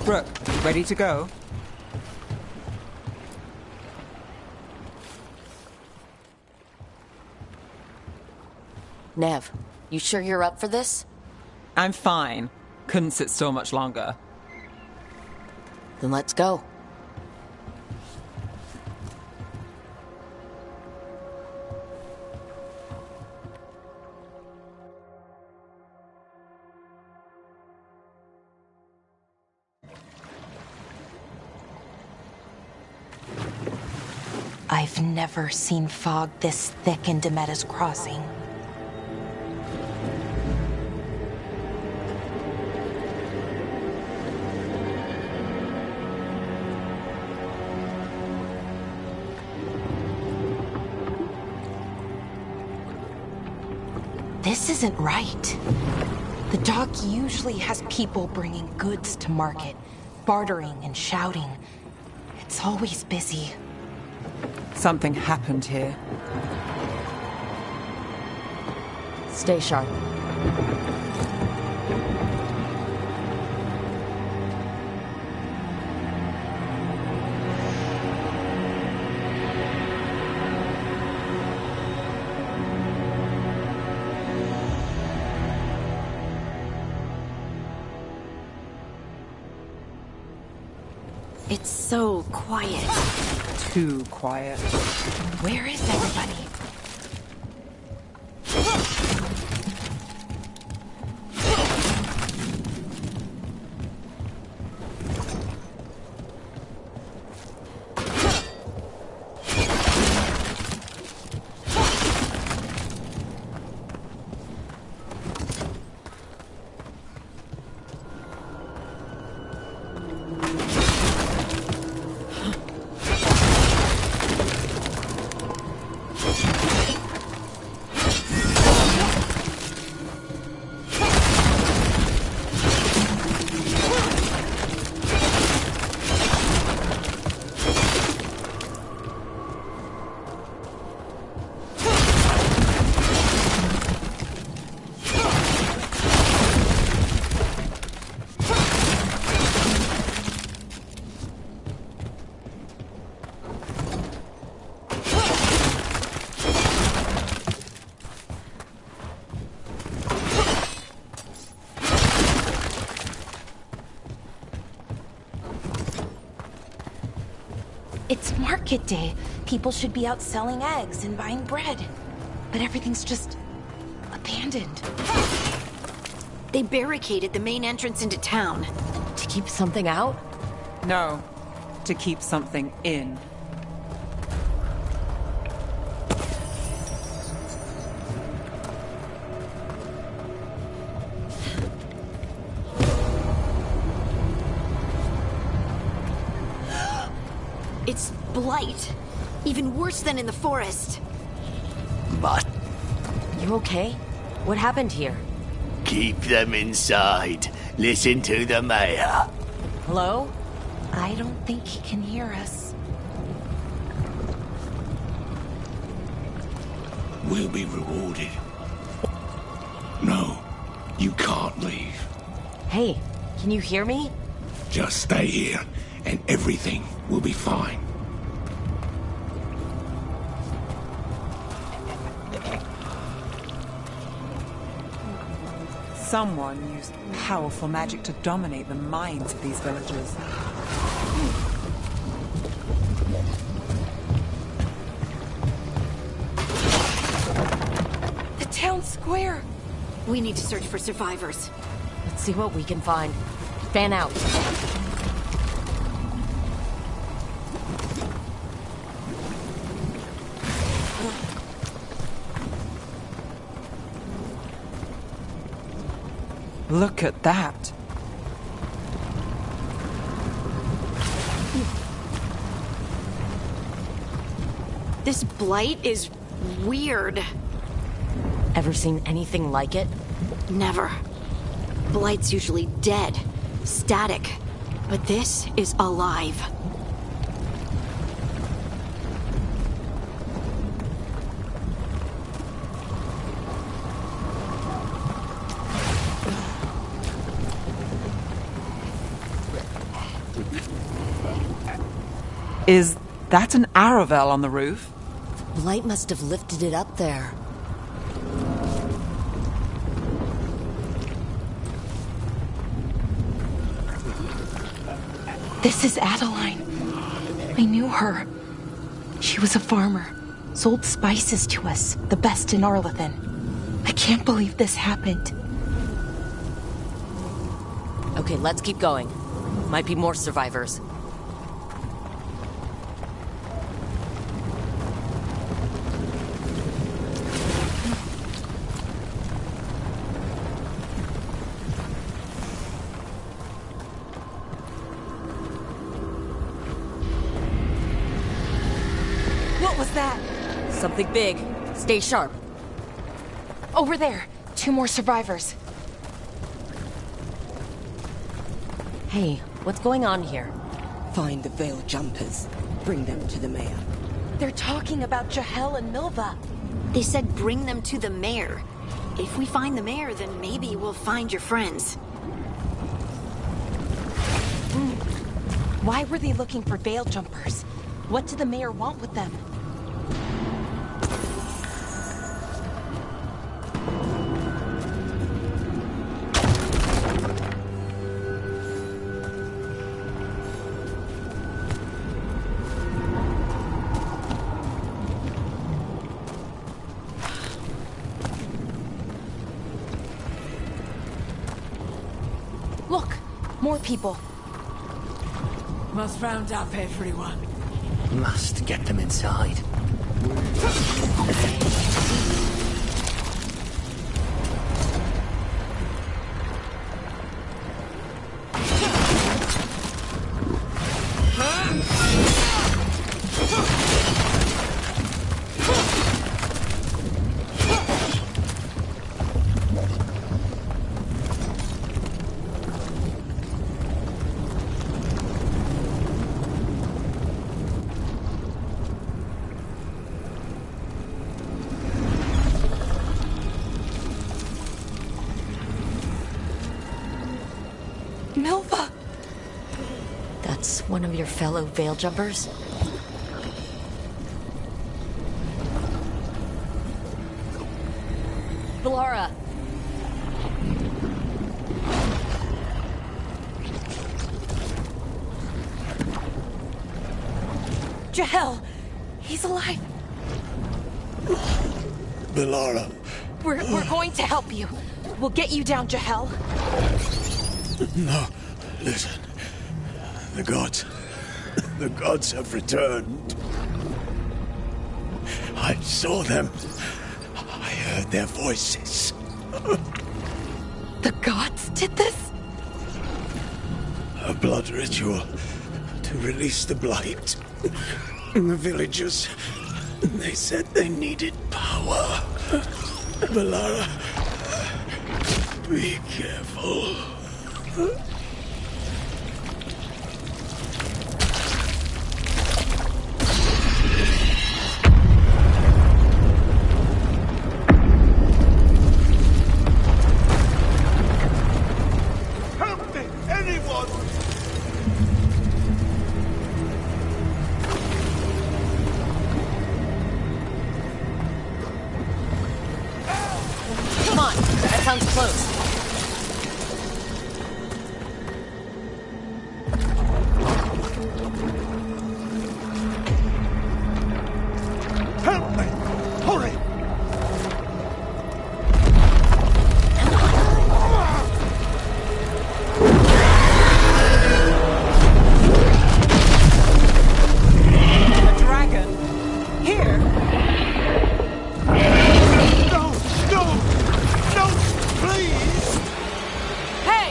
Speaker 1: Brooke, ready to go?
Speaker 3: Nev, you sure you're up for this?
Speaker 1: I'm fine. Couldn't sit still much longer.
Speaker 3: Then let's go.
Speaker 6: I've never seen fog this thick in Demeda's Crossing. This isn't right. The dock usually has people bringing goods to market, bartering and shouting. It's always busy.
Speaker 1: Something happened here.
Speaker 3: Stay sharp.
Speaker 2: It's so quiet.
Speaker 1: Too quiet.
Speaker 6: Where is everybody? It's market day. People should be out selling eggs and buying bread. But everything's just abandoned.
Speaker 2: They barricaded the main entrance into town.
Speaker 3: To keep something out?
Speaker 1: No, to keep something in.
Speaker 2: It's blight. Even worse than in the forest.
Speaker 10: But
Speaker 3: You okay? What happened here?
Speaker 10: keep them inside. Listen to the mayor.
Speaker 3: Hello?
Speaker 6: I don't think he can hear us.
Speaker 11: We'll be rewarded. No, you can't leave.
Speaker 3: Hey, can you hear me?
Speaker 11: Just stay here, and everything will be fine.
Speaker 1: Someone used powerful magic to dominate the minds of these villagers.
Speaker 6: The town square!
Speaker 2: We need to search for survivors.
Speaker 3: Let's see what we can find. Fan out.
Speaker 1: Look at that.
Speaker 2: This blight is weird.
Speaker 3: Ever seen anything like it?
Speaker 2: Never. Blight's usually dead, static. But this is alive.
Speaker 1: Is that an Aravel on the roof?
Speaker 3: Blight must have lifted it up there.
Speaker 6: This is Adeline. I knew her. She was a farmer. Sold spices to us, the best in Arlathan. I can't believe this happened.
Speaker 3: Okay, let's keep going. Might be more survivors.
Speaker 6: What was that?
Speaker 3: Something big. Stay sharp.
Speaker 6: Over there. 2 more survivors.
Speaker 3: Hey, what's going on here?
Speaker 12: Find the veil jumpers. Bring them to the mayor.
Speaker 6: They're talking about Jahel and Milva.
Speaker 2: They said bring them to the mayor. If we find the mayor, then maybe we'll find your friends.
Speaker 6: Why were they looking for veil jumpers? What did the mayor want with them? Look, more people.
Speaker 13: Must round up everyone.
Speaker 10: Must get them inside.
Speaker 6: Milva! That's one of your fellow veil jumpers? Valara! Jahel! He's alive!
Speaker 11: Valara.
Speaker 6: We're going to help you. We'll get you down, Jahel.
Speaker 11: No, listen. The gods have returned. I saw them. I heard their voices.
Speaker 6: The gods did this?
Speaker 11: A blood ritual to release the blight. The villagers, they said they needed power. Valara, be careful.
Speaker 7: Help me! Anyone!
Speaker 6: Come on, that sounds close.
Speaker 7: Help me! Hurry!
Speaker 1: A dragon? Here?
Speaker 7: No! No! No! Please!
Speaker 6: Hey!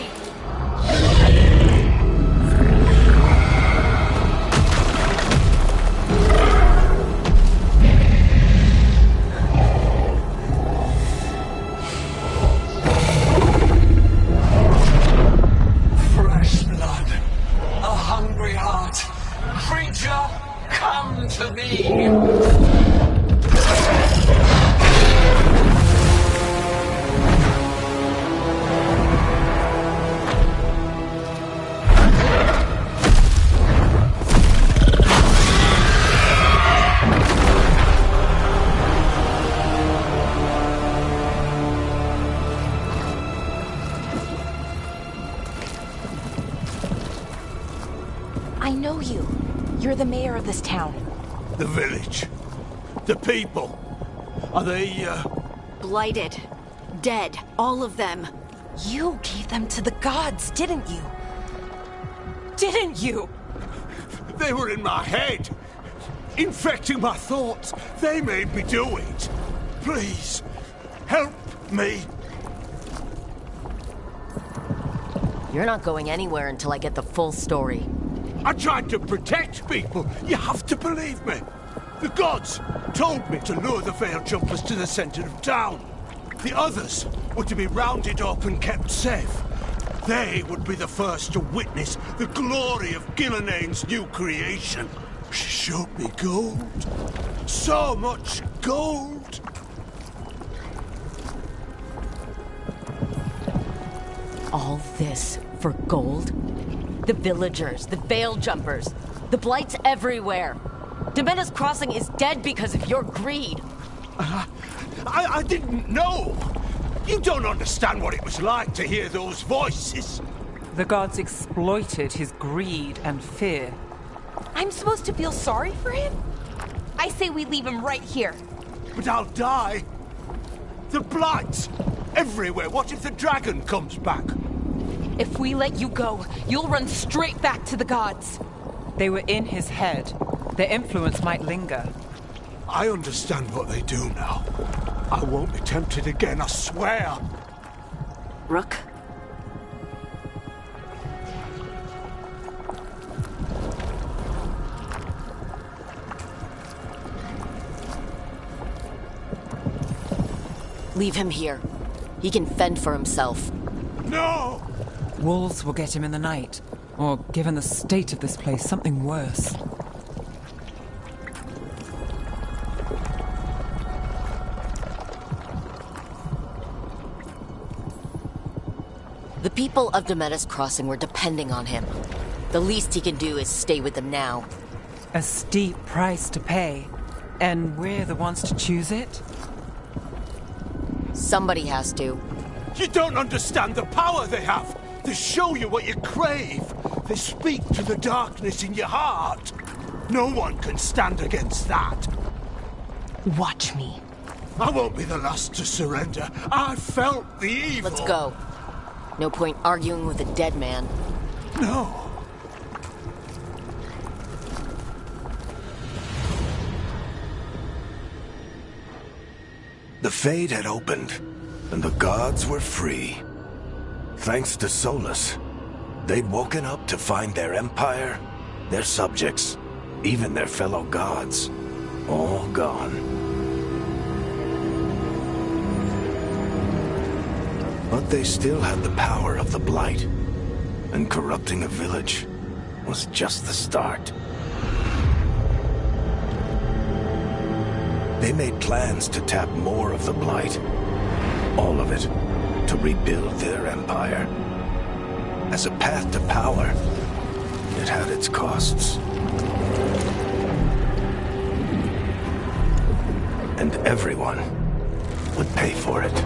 Speaker 14: Fresh blood, a hungry heart. Creature, come to me.
Speaker 6: I know you. You're the mayor of this town.
Speaker 7: The village. The people. Are they,
Speaker 2: Blighted. Dead. All of them.
Speaker 6: You gave them to the gods, didn't you? Didn't you?
Speaker 7: They were in my head. Infecting my thoughts. They made me do it. Please, help me.
Speaker 3: You're not going anywhere until I get the full story.
Speaker 7: I tried to protect people. You have to believe me. The gods told me to lure the veil jumpers to the center of town. The others were to be rounded up and kept safe. They would be the first to witness the glory of Gilneain's new creation. She showed me gold. So much gold.
Speaker 3: all this for gold? The villagers, the Veil Jumpers, the Blight's everywhere. Demena's Crossing is dead because of your greed.
Speaker 7: I didn't know. You don't understand what it was like to hear those voices.
Speaker 1: The gods exploited his greed and fear.
Speaker 6: I'm supposed to feel sorry for him? I say we leave him right here.
Speaker 7: But I'll die. The Blight! Everywhere. What if the dragon comes back?
Speaker 6: If we let you go, you'll run straight back to the gods.
Speaker 1: They were in his head. Their influence might linger.
Speaker 7: I understand what they do now. I won't be tempted again, I swear.
Speaker 2: Rook?
Speaker 3: Leave him here. He can fend for himself.
Speaker 7: No!
Speaker 1: Wolves will get him in the night. Or, given the state of this place, something worse.
Speaker 3: The people of Demena's Crossing were depending on him. The least he can do is stay with them now.
Speaker 1: A steep price to pay. And we're the ones to choose it?
Speaker 3: Somebody has to.
Speaker 7: You don't understand the power they have. They show you what you crave. They speak to the darkness in your heart. No one can stand against that.
Speaker 3: Watch me.
Speaker 7: I won't be the last to surrender. I felt the evil.
Speaker 3: Let's go. No point arguing with a dead man.
Speaker 7: No.
Speaker 11: The Fade had opened, and the gods were free. Thanks to Solus, they'd woken up to find their empire, their subjects, even their fellow gods, all gone. But they still had the power of the Blight, and corrupting a village was just the start. They made plans to tap more of the Blight, all of it, to rebuild their empire. As a path to power, it had its costs. And everyone would pay for it.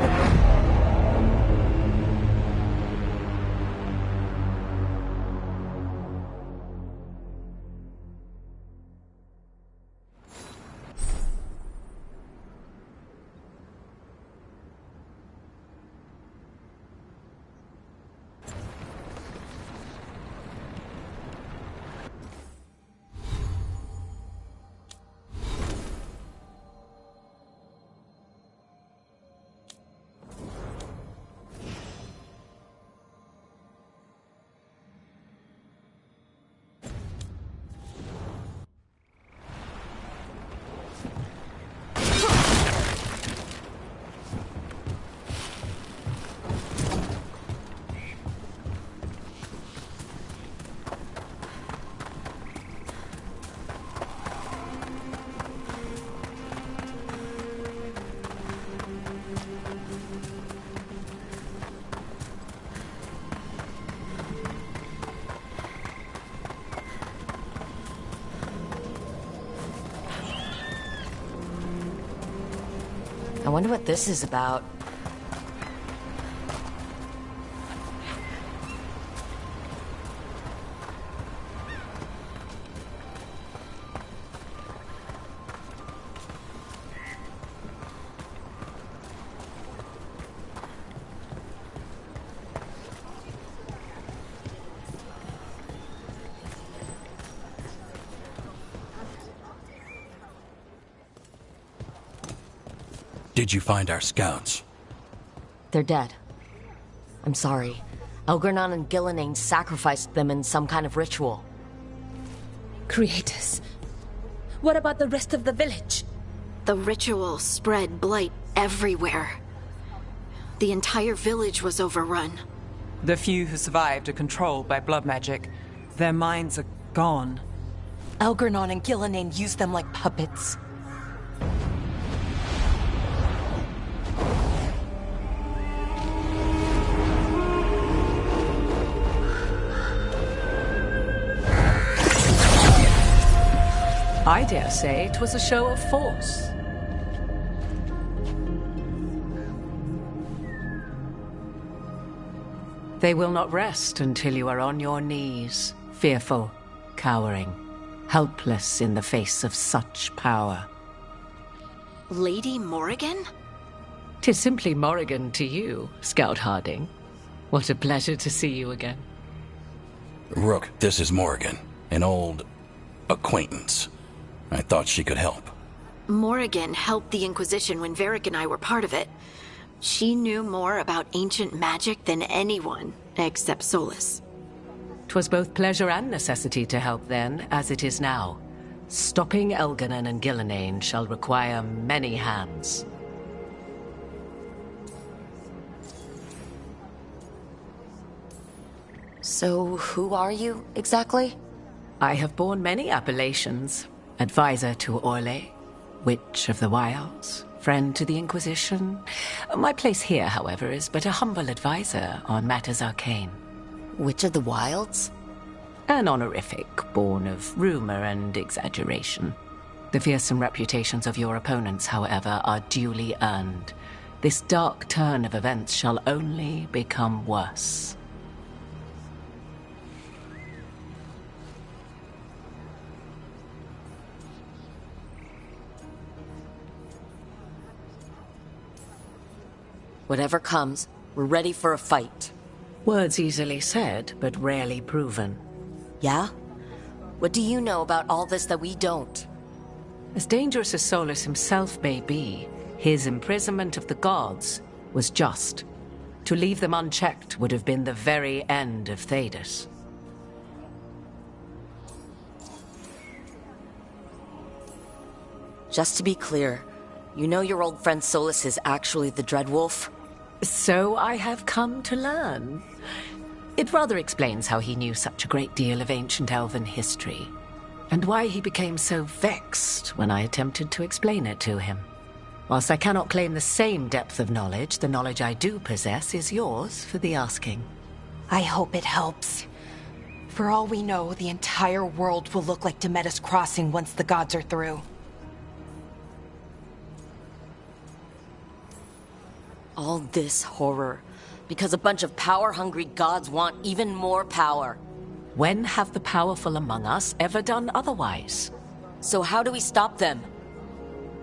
Speaker 3: I wonder what this is about.
Speaker 4: Did you find our scouts?
Speaker 3: They're dead. I'm sorry. Elgernon and Gillenane sacrificed them in some kind of ritual.
Speaker 5: Creators. What about the rest of the village?
Speaker 2: The ritual spread blight everywhere. The entire village was overrun.
Speaker 1: The few who survived are controlled by blood magic. Their minds are gone.
Speaker 3: Elgernon and Gillenane used them like puppets.
Speaker 15: I dare say it was a show of force. They will not rest until you are on your knees, fearful, cowering, helpless in the face of such power.
Speaker 2: Lady Morrigan?
Speaker 15: 'Tis simply Morrigan to you, Scout Harding. What a pleasure to see you again.
Speaker 4: Rook, this is Morrigan, an old acquaintance. I thought she could help.
Speaker 2: Morrigan helped the Inquisition when Varric and I were part of it. She knew more about ancient magic than anyone, except Solas.
Speaker 15: 'Twas both pleasure and necessity to help then, as it is now. Stopping Elganon and Gillenane shall require many hands.
Speaker 3: So, who are you, exactly?
Speaker 15: I have borne many appellations. Advisor to Orlais, Witch of the Wilds, friend to the Inquisition. My place here, however, is but a humble advisor on matters arcane.
Speaker 3: Witch of the Wilds?
Speaker 15: An honorific born of rumor and exaggeration. The fearsome reputations of your opponents, however, are duly earned. This dark turn of events shall only become worse.
Speaker 3: Whatever comes, we're ready for a fight.
Speaker 15: Words easily said, but rarely proven.
Speaker 3: Yeah? What do you know about all this that we don't?
Speaker 15: As dangerous as Solas himself may be, his imprisonment of the gods was just. To leave them unchecked would have been the very end of Thedas.
Speaker 3: Just to be clear, you know your old friend Solas is actually the Dreadwolf?
Speaker 15: So I have come to learn. It rather explains how he knew such a great deal of ancient elven history, and why he became so vexed when I attempted to explain it to him. Whilst I cannot claim the same depth of knowledge, the knowledge I do possess is yours for the asking.
Speaker 6: I hope it helps. For all we know, the entire world will look like Demetus Crossing once the gods are through.
Speaker 3: All this horror, because a bunch of power-hungry gods want even more power.
Speaker 15: When have the powerful among us ever done otherwise?
Speaker 3: So how do we stop them?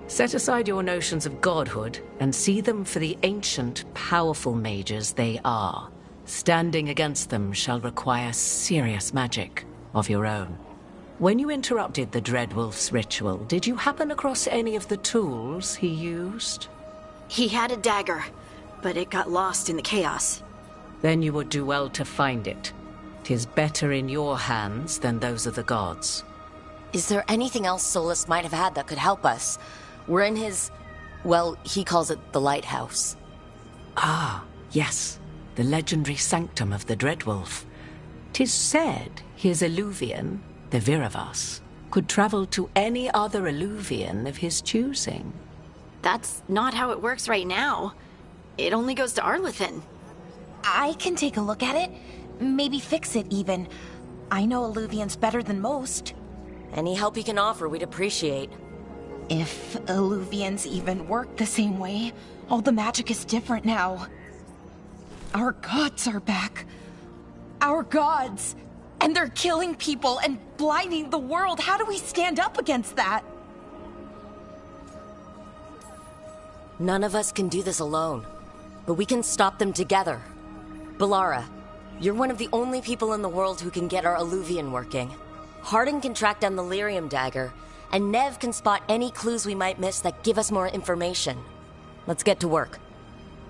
Speaker 15: Set aside your notions of godhood and see them for the ancient, powerful mages they are. Standing against them shall require serious magic of your own. When you interrupted the Dreadwolf's ritual, did you happen across any of the tools he used?
Speaker 2: He had a dagger, but it got lost in the chaos.
Speaker 15: Then you would do well to find it. 'Tis better in your hands than those of the gods.
Speaker 3: Is there anything else Solas might have had that could help us? We're in his... well, he calls it the lighthouse.
Speaker 15: Ah, yes. The legendary sanctum of the Dreadwolf. 'Tis said his Eluvian, the Viravas, could travel to any other Eluvian of his choosing.
Speaker 2: That's not how it works right now. It only goes to Arlathan.
Speaker 6: I can take a look at it. Maybe fix it, even. I know Eluvians better than most.
Speaker 3: Any help you can offer, we'd appreciate.
Speaker 6: If Eluvians even work the same way, all the magic is different now. Our gods are back. Our gods! And they're killing people and blinding the world. How do we stand up against that?
Speaker 3: None of us can do this alone, but we can stop them together. Balara, you're one of the only people in the world who can get our Eluvian working. Harding can track down the Lyrium dagger, and Nev can spot any clues we might miss that give us more information. Let's get to work.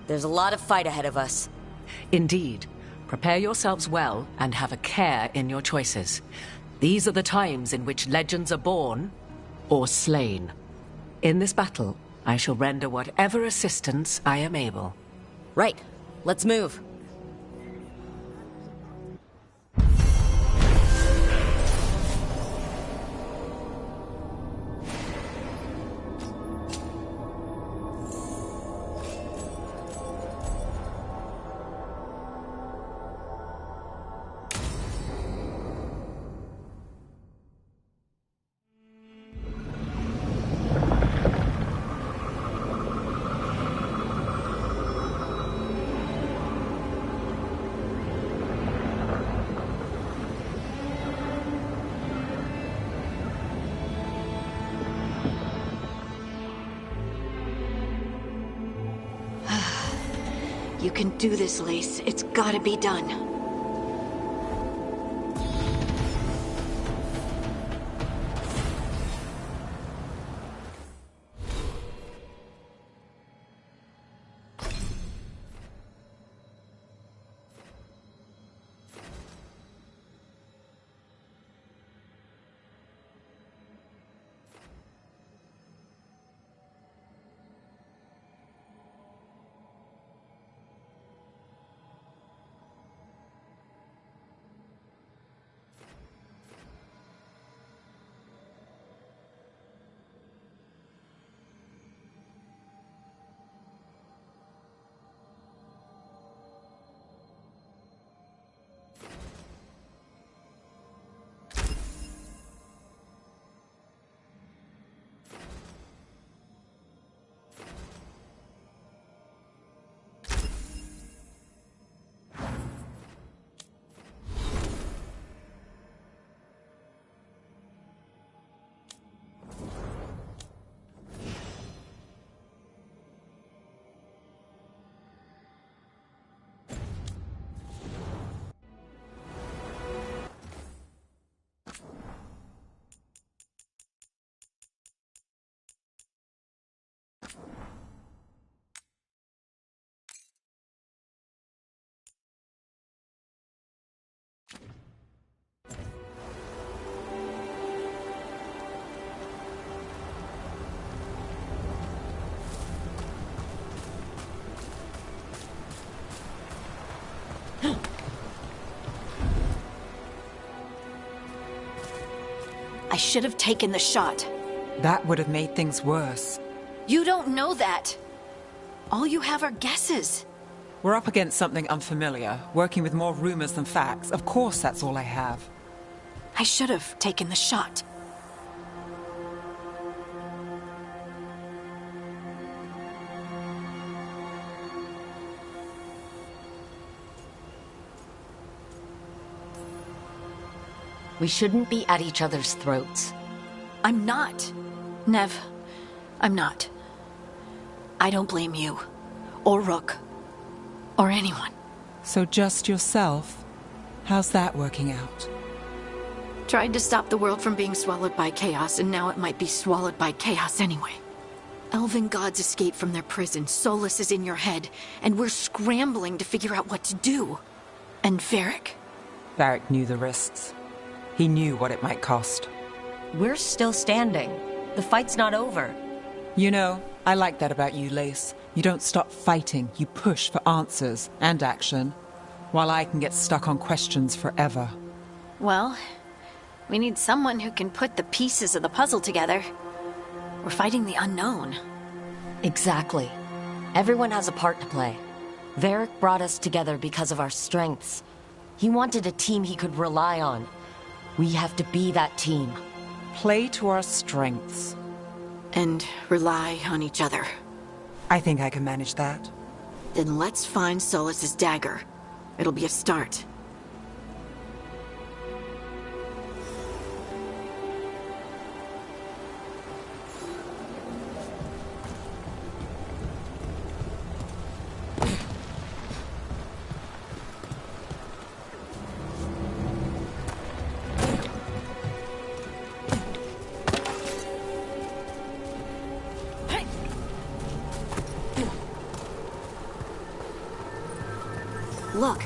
Speaker 3: There's a lot of fight ahead of us.
Speaker 15: Indeed. Prepare yourselves well and have a care in your choices. These are the times in which legends are born or slain. In this battle, I shall render whatever assistance I am able.
Speaker 3: Right. Let's move.
Speaker 2: You can do this, Lace. It's gotta be done. I should have taken the shot.
Speaker 1: That would have made things worse.
Speaker 2: You don't know that. All you have are guesses.
Speaker 1: We're up against something unfamiliar, working with more rumors than facts. Of course that's all I have.
Speaker 2: I should have taken the shot.
Speaker 3: We shouldn't be at each other's throats.
Speaker 2: I'm not. Nev, I'm not. I don't blame you, or Rook, or anyone.
Speaker 1: So just yourself? How's that working out?
Speaker 2: Tried to stop the world from being swallowed by chaos, and now it might be swallowed by chaos anyway. Elven gods escaped from their prison, Solus is in your head, and we're scrambling to figure out what to do. And Varric?
Speaker 1: Varric knew the risks. He knew what it might cost.
Speaker 3: We're still standing. The fight's not over.
Speaker 1: You know, I like that about you, Lace. You don't stop fighting, you push for answers and action, while I can get stuck on questions forever.
Speaker 2: Well, we need someone who can put the pieces of the puzzle together. We're fighting the unknown.
Speaker 3: Exactly. Everyone has a part to play. Varric brought us together because of our strengths. He wanted a team he could rely on. We have to be that team.
Speaker 1: Play to our strengths.
Speaker 2: And rely on each other.
Speaker 1: I think I can manage that.
Speaker 2: Then let's find Solus's dagger. It'll be a start. Look.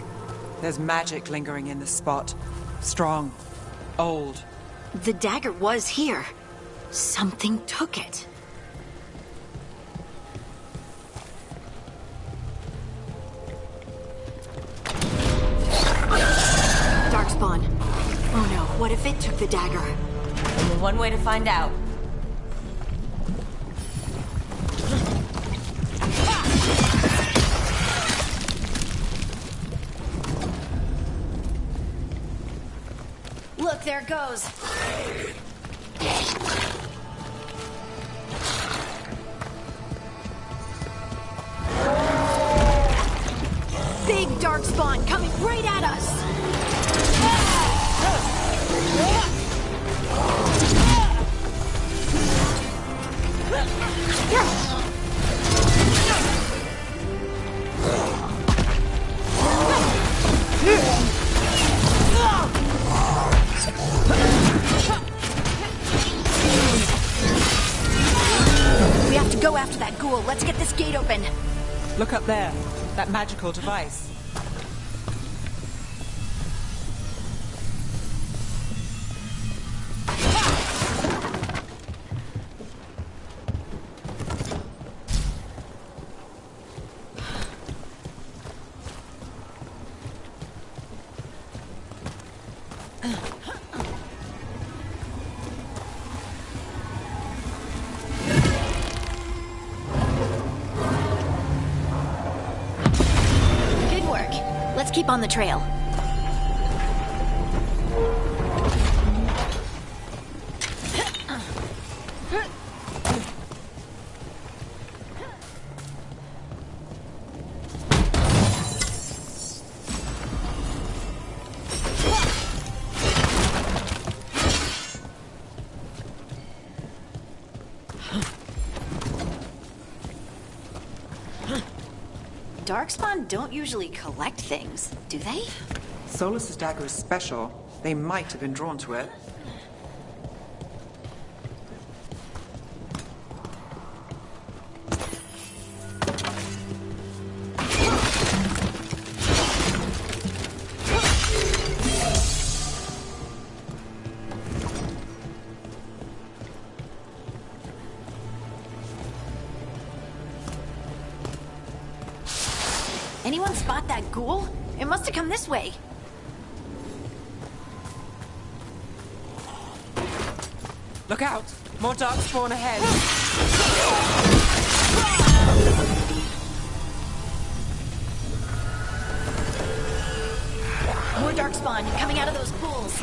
Speaker 1: There's magic lingering in this spot. Strong. Old.
Speaker 2: The dagger was here. Something took it. Darkspawn. Oh no, what if it took the dagger?
Speaker 3: Only one way to find out.
Speaker 2: Look, there it goes. Big Darkspawn coming right at us. that ghoul. Let's get this gate open.
Speaker 1: Look up there. That magical device.
Speaker 2: Let's keep on the trail. Darkspawn don't usually collect things, do they?
Speaker 1: Solus's dagger is special. They might have been drawn to it.
Speaker 2: Anyone spot that ghoul? It must have come this way.
Speaker 1: Look out! More darkspawn ahead!
Speaker 2: More darkspawn coming out of those pools.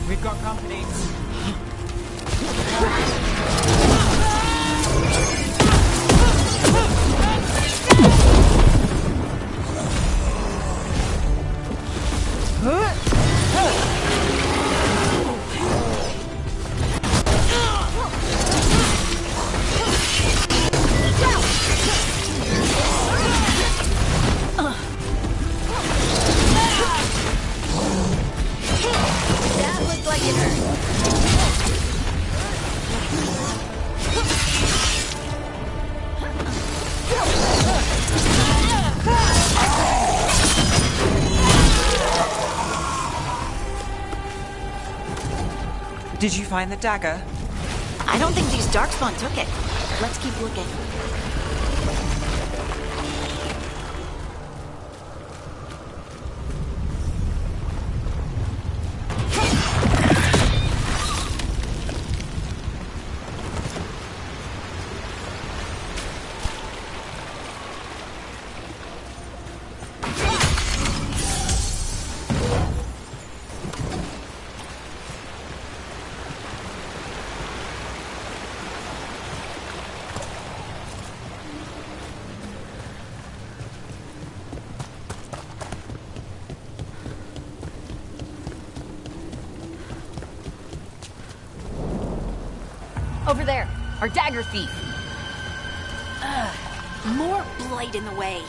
Speaker 1: We've got company.
Speaker 2: That looked like it hurt.
Speaker 1: Did you find the dagger?
Speaker 2: I don't think these darkspawn took it. Let's keep looking.
Speaker 6: Over there, our dagger thief.
Speaker 2: More blight in the way.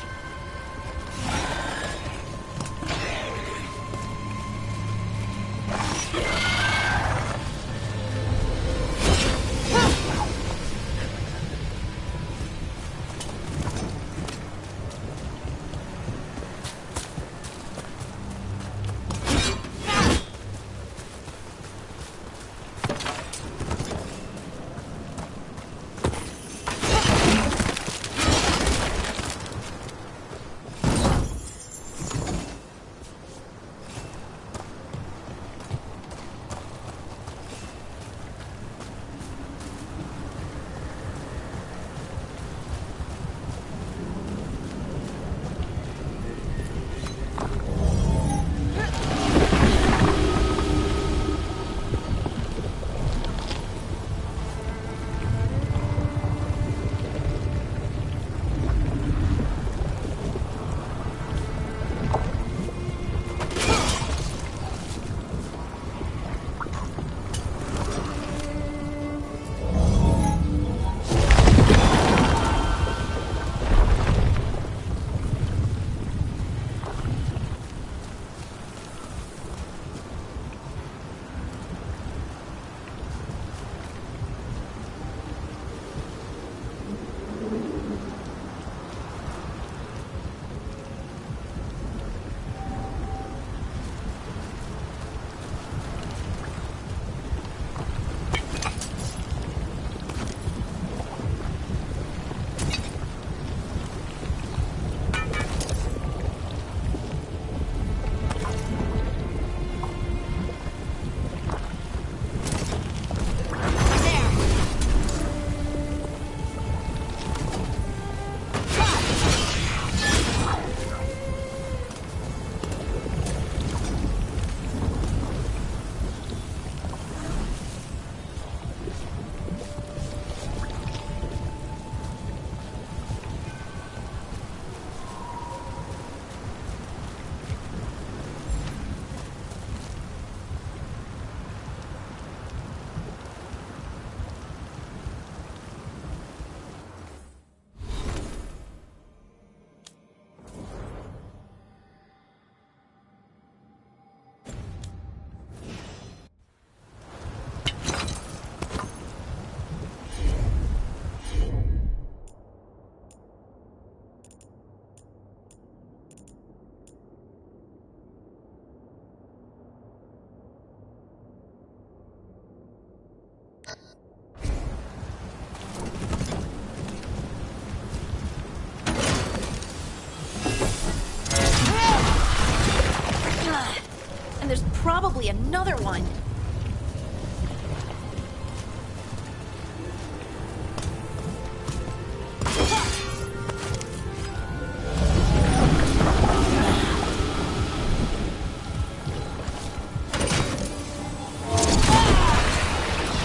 Speaker 2: And there's probably another one.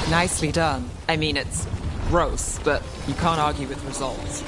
Speaker 1: Nicely done. I mean, it's gross, but you can't argue with results.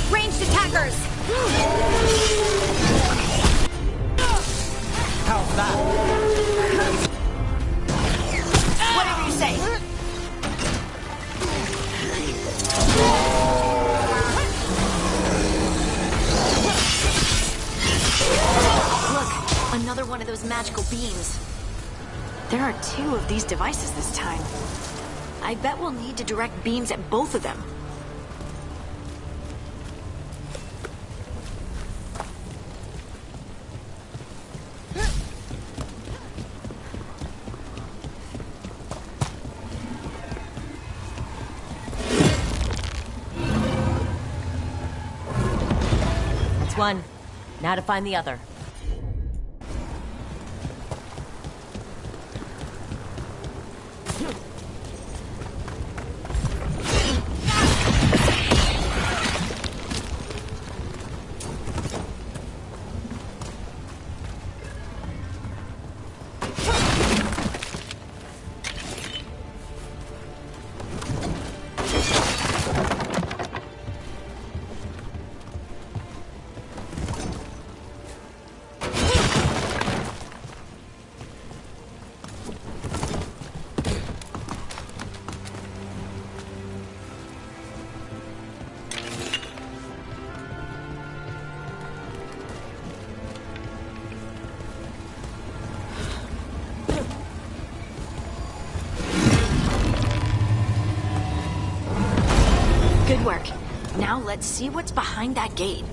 Speaker 2: Ranged attackers!
Speaker 1: How's that?
Speaker 2: Whatever you say. Look, another one of those magical beams. There are 2 of these devices this time. I bet we'll need to direct beams at both of them.
Speaker 3: That's one. Now to find the other.
Speaker 2: Good work. Now let's see what's behind that gate.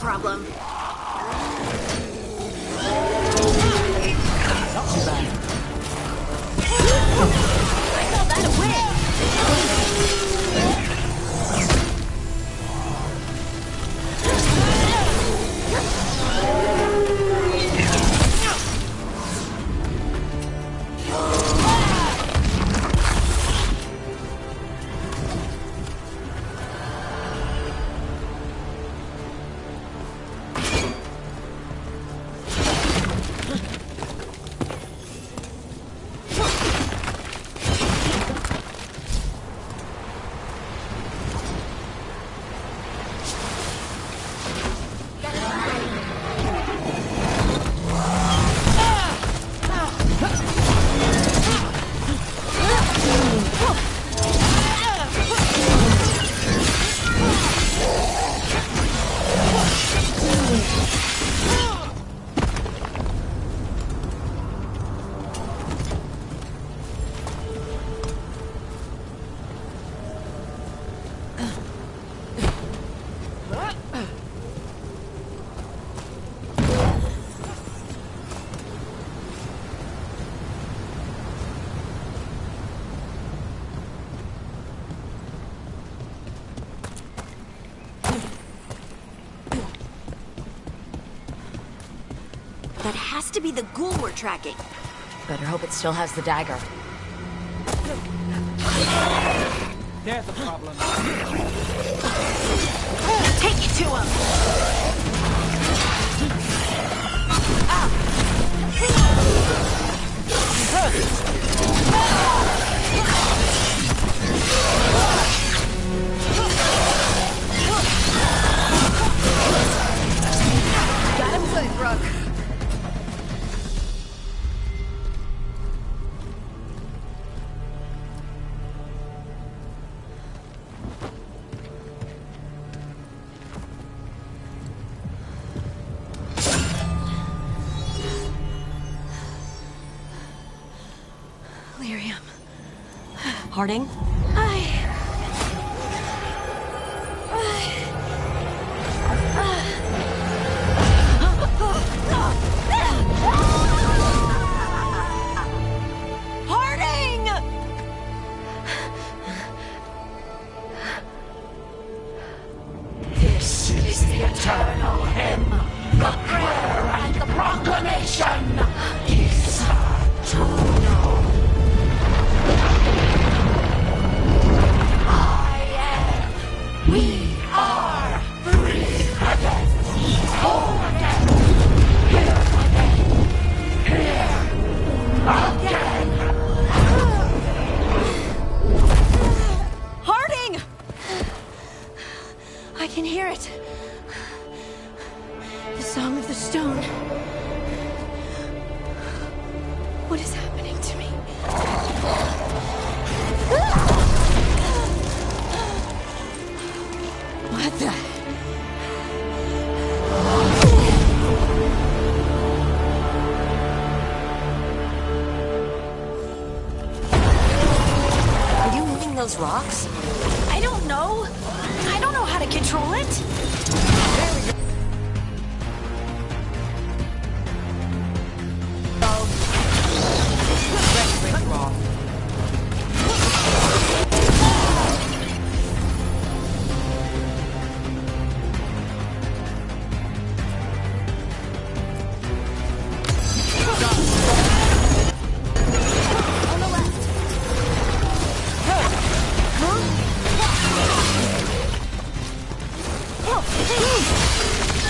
Speaker 2: problem.
Speaker 15: Not too bad.
Speaker 2: I call that a win! That has to be the ghoul we're tracking.
Speaker 3: Better hope it still has the dagger.
Speaker 1: There's the problem.
Speaker 2: Take it to him!
Speaker 6: Got him good, Brooke.
Speaker 2: Lyrium.
Speaker 3: Harding?
Speaker 2: Harding!
Speaker 14: This is the eternal hymn, the prayer and the proclamation. Isa Tuno. We are free again. Home again. Here again. Here again.
Speaker 2: Harding! I can hear it. The Song of the Stone. What is happening to me? What the?
Speaker 3: Are you moving those rocks?
Speaker 2: I don't know. I don't know how to control it.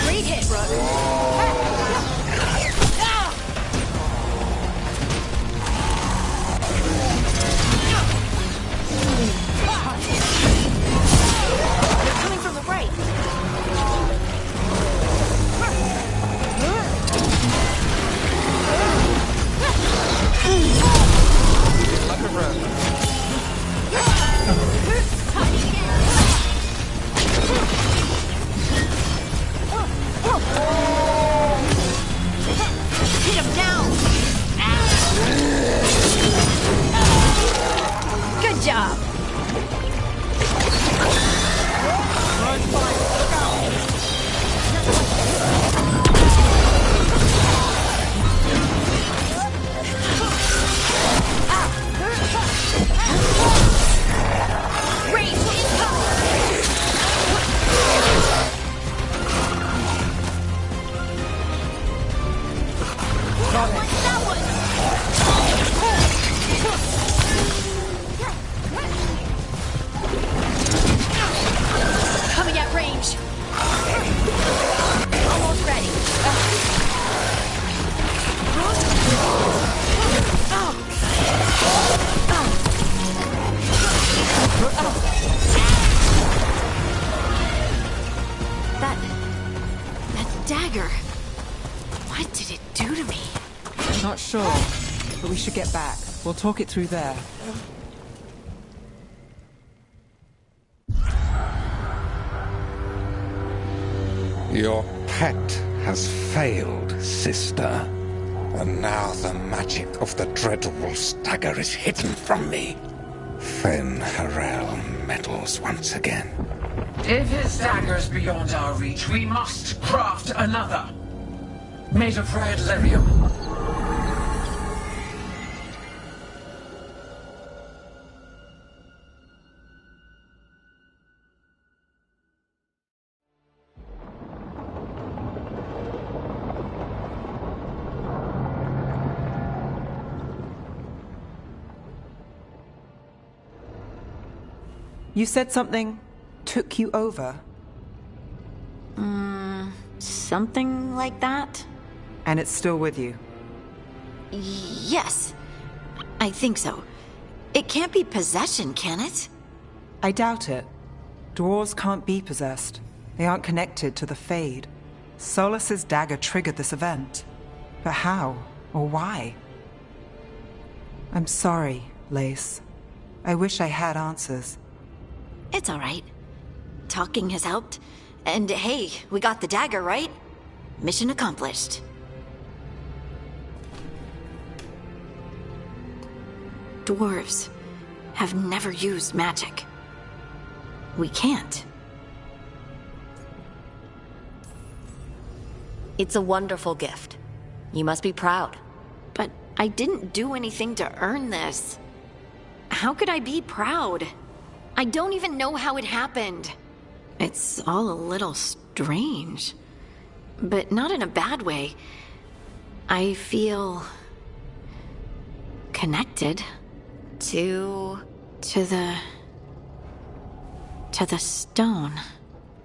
Speaker 2: Great hit, brother. They're coming from the right.
Speaker 1: Like a road.
Speaker 2: Hit him down! Good job! Coming at range. Almost ready. That dagger. What did it do to me?
Speaker 1: Not sure, but we should get back. We'll talk it through there.
Speaker 16: Your pet has failed, sister. And now the magic of the Dreadwolf's dagger is hidden from me. Fen Harel meddles once again.
Speaker 13: If his dagger's beyond our reach, we must craft another. Made of red lyrium.
Speaker 1: You said something took you over?
Speaker 2: Something like that?
Speaker 1: And it's still with you?
Speaker 2: Yes. I think so. It can't be possession, can it?
Speaker 1: I doubt it. Dwarves can't be possessed. They aren't connected to the Fade. Solas's dagger triggered this event. But how? Or why? I'm sorry, Lace. I wish I had answers.
Speaker 2: It's all right. Talking has helped. And hey, we got the dagger, right? Mission accomplished. Dwarves have never used magic. We can't.
Speaker 3: It's a wonderful gift. You must be proud.
Speaker 2: But I didn't do anything to earn this. How could I be proud? I don't even know how it happened. It's all a little strange. But not in a bad way. I feel connected to the stone.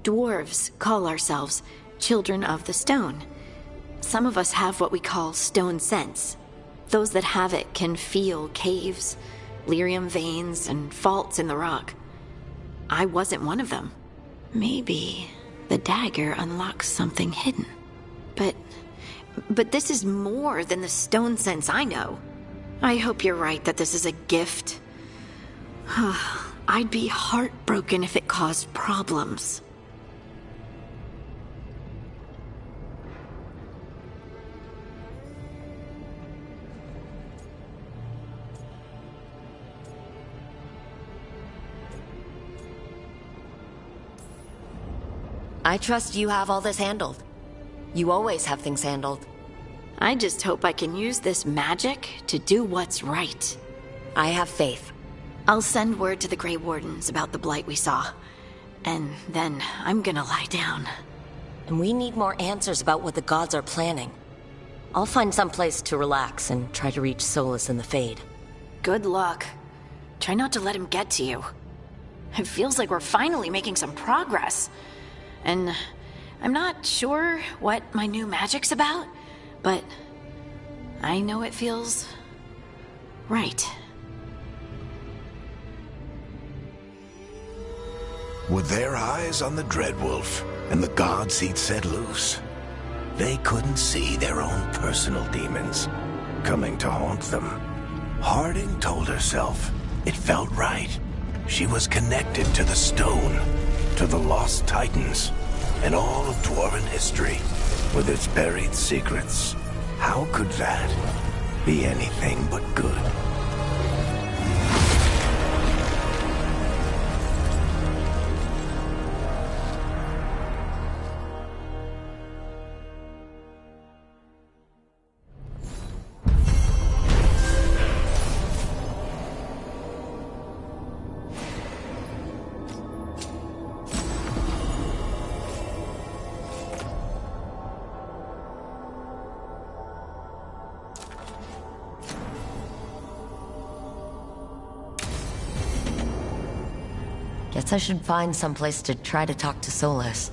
Speaker 2: Dwarves call ourselves Children of the Stone. Some of us have what we call stone sense. Those that have it can feel caves, lyrium veins, and faults in the rock. I wasn't one of them. Maybe the dagger unlocks something hidden. But this is more than the stone sense I know. I hope you're right that this is a gift. I'd be heartbroken if it caused problems.
Speaker 3: I trust you have all this handled. You always have things handled.
Speaker 2: I just hope I can use this magic to do what's right.
Speaker 3: I have faith.
Speaker 2: I'll send word to the Grey Wardens about the blight we saw. And then I'm gonna lie down.
Speaker 3: And we need more answers about what the gods are planning. I'll find some place to relax and try to reach Solas in the Fade.
Speaker 2: Good luck. Try not to let him get to you. It feels like we're finally making some progress. And I'm not sure what my new magic's about, but I know it feels right.
Speaker 11: With their eyes on the Dreadwolf and the gods he'd set loose, they couldn't see their own personal demons coming to haunt them. Harding told herself it felt right. She was connected to the stone, to the lost titans, and all of Dwarven history, with its buried secrets. How could that be anything but good?
Speaker 3: Guess I should find someplace to try to talk to Solus.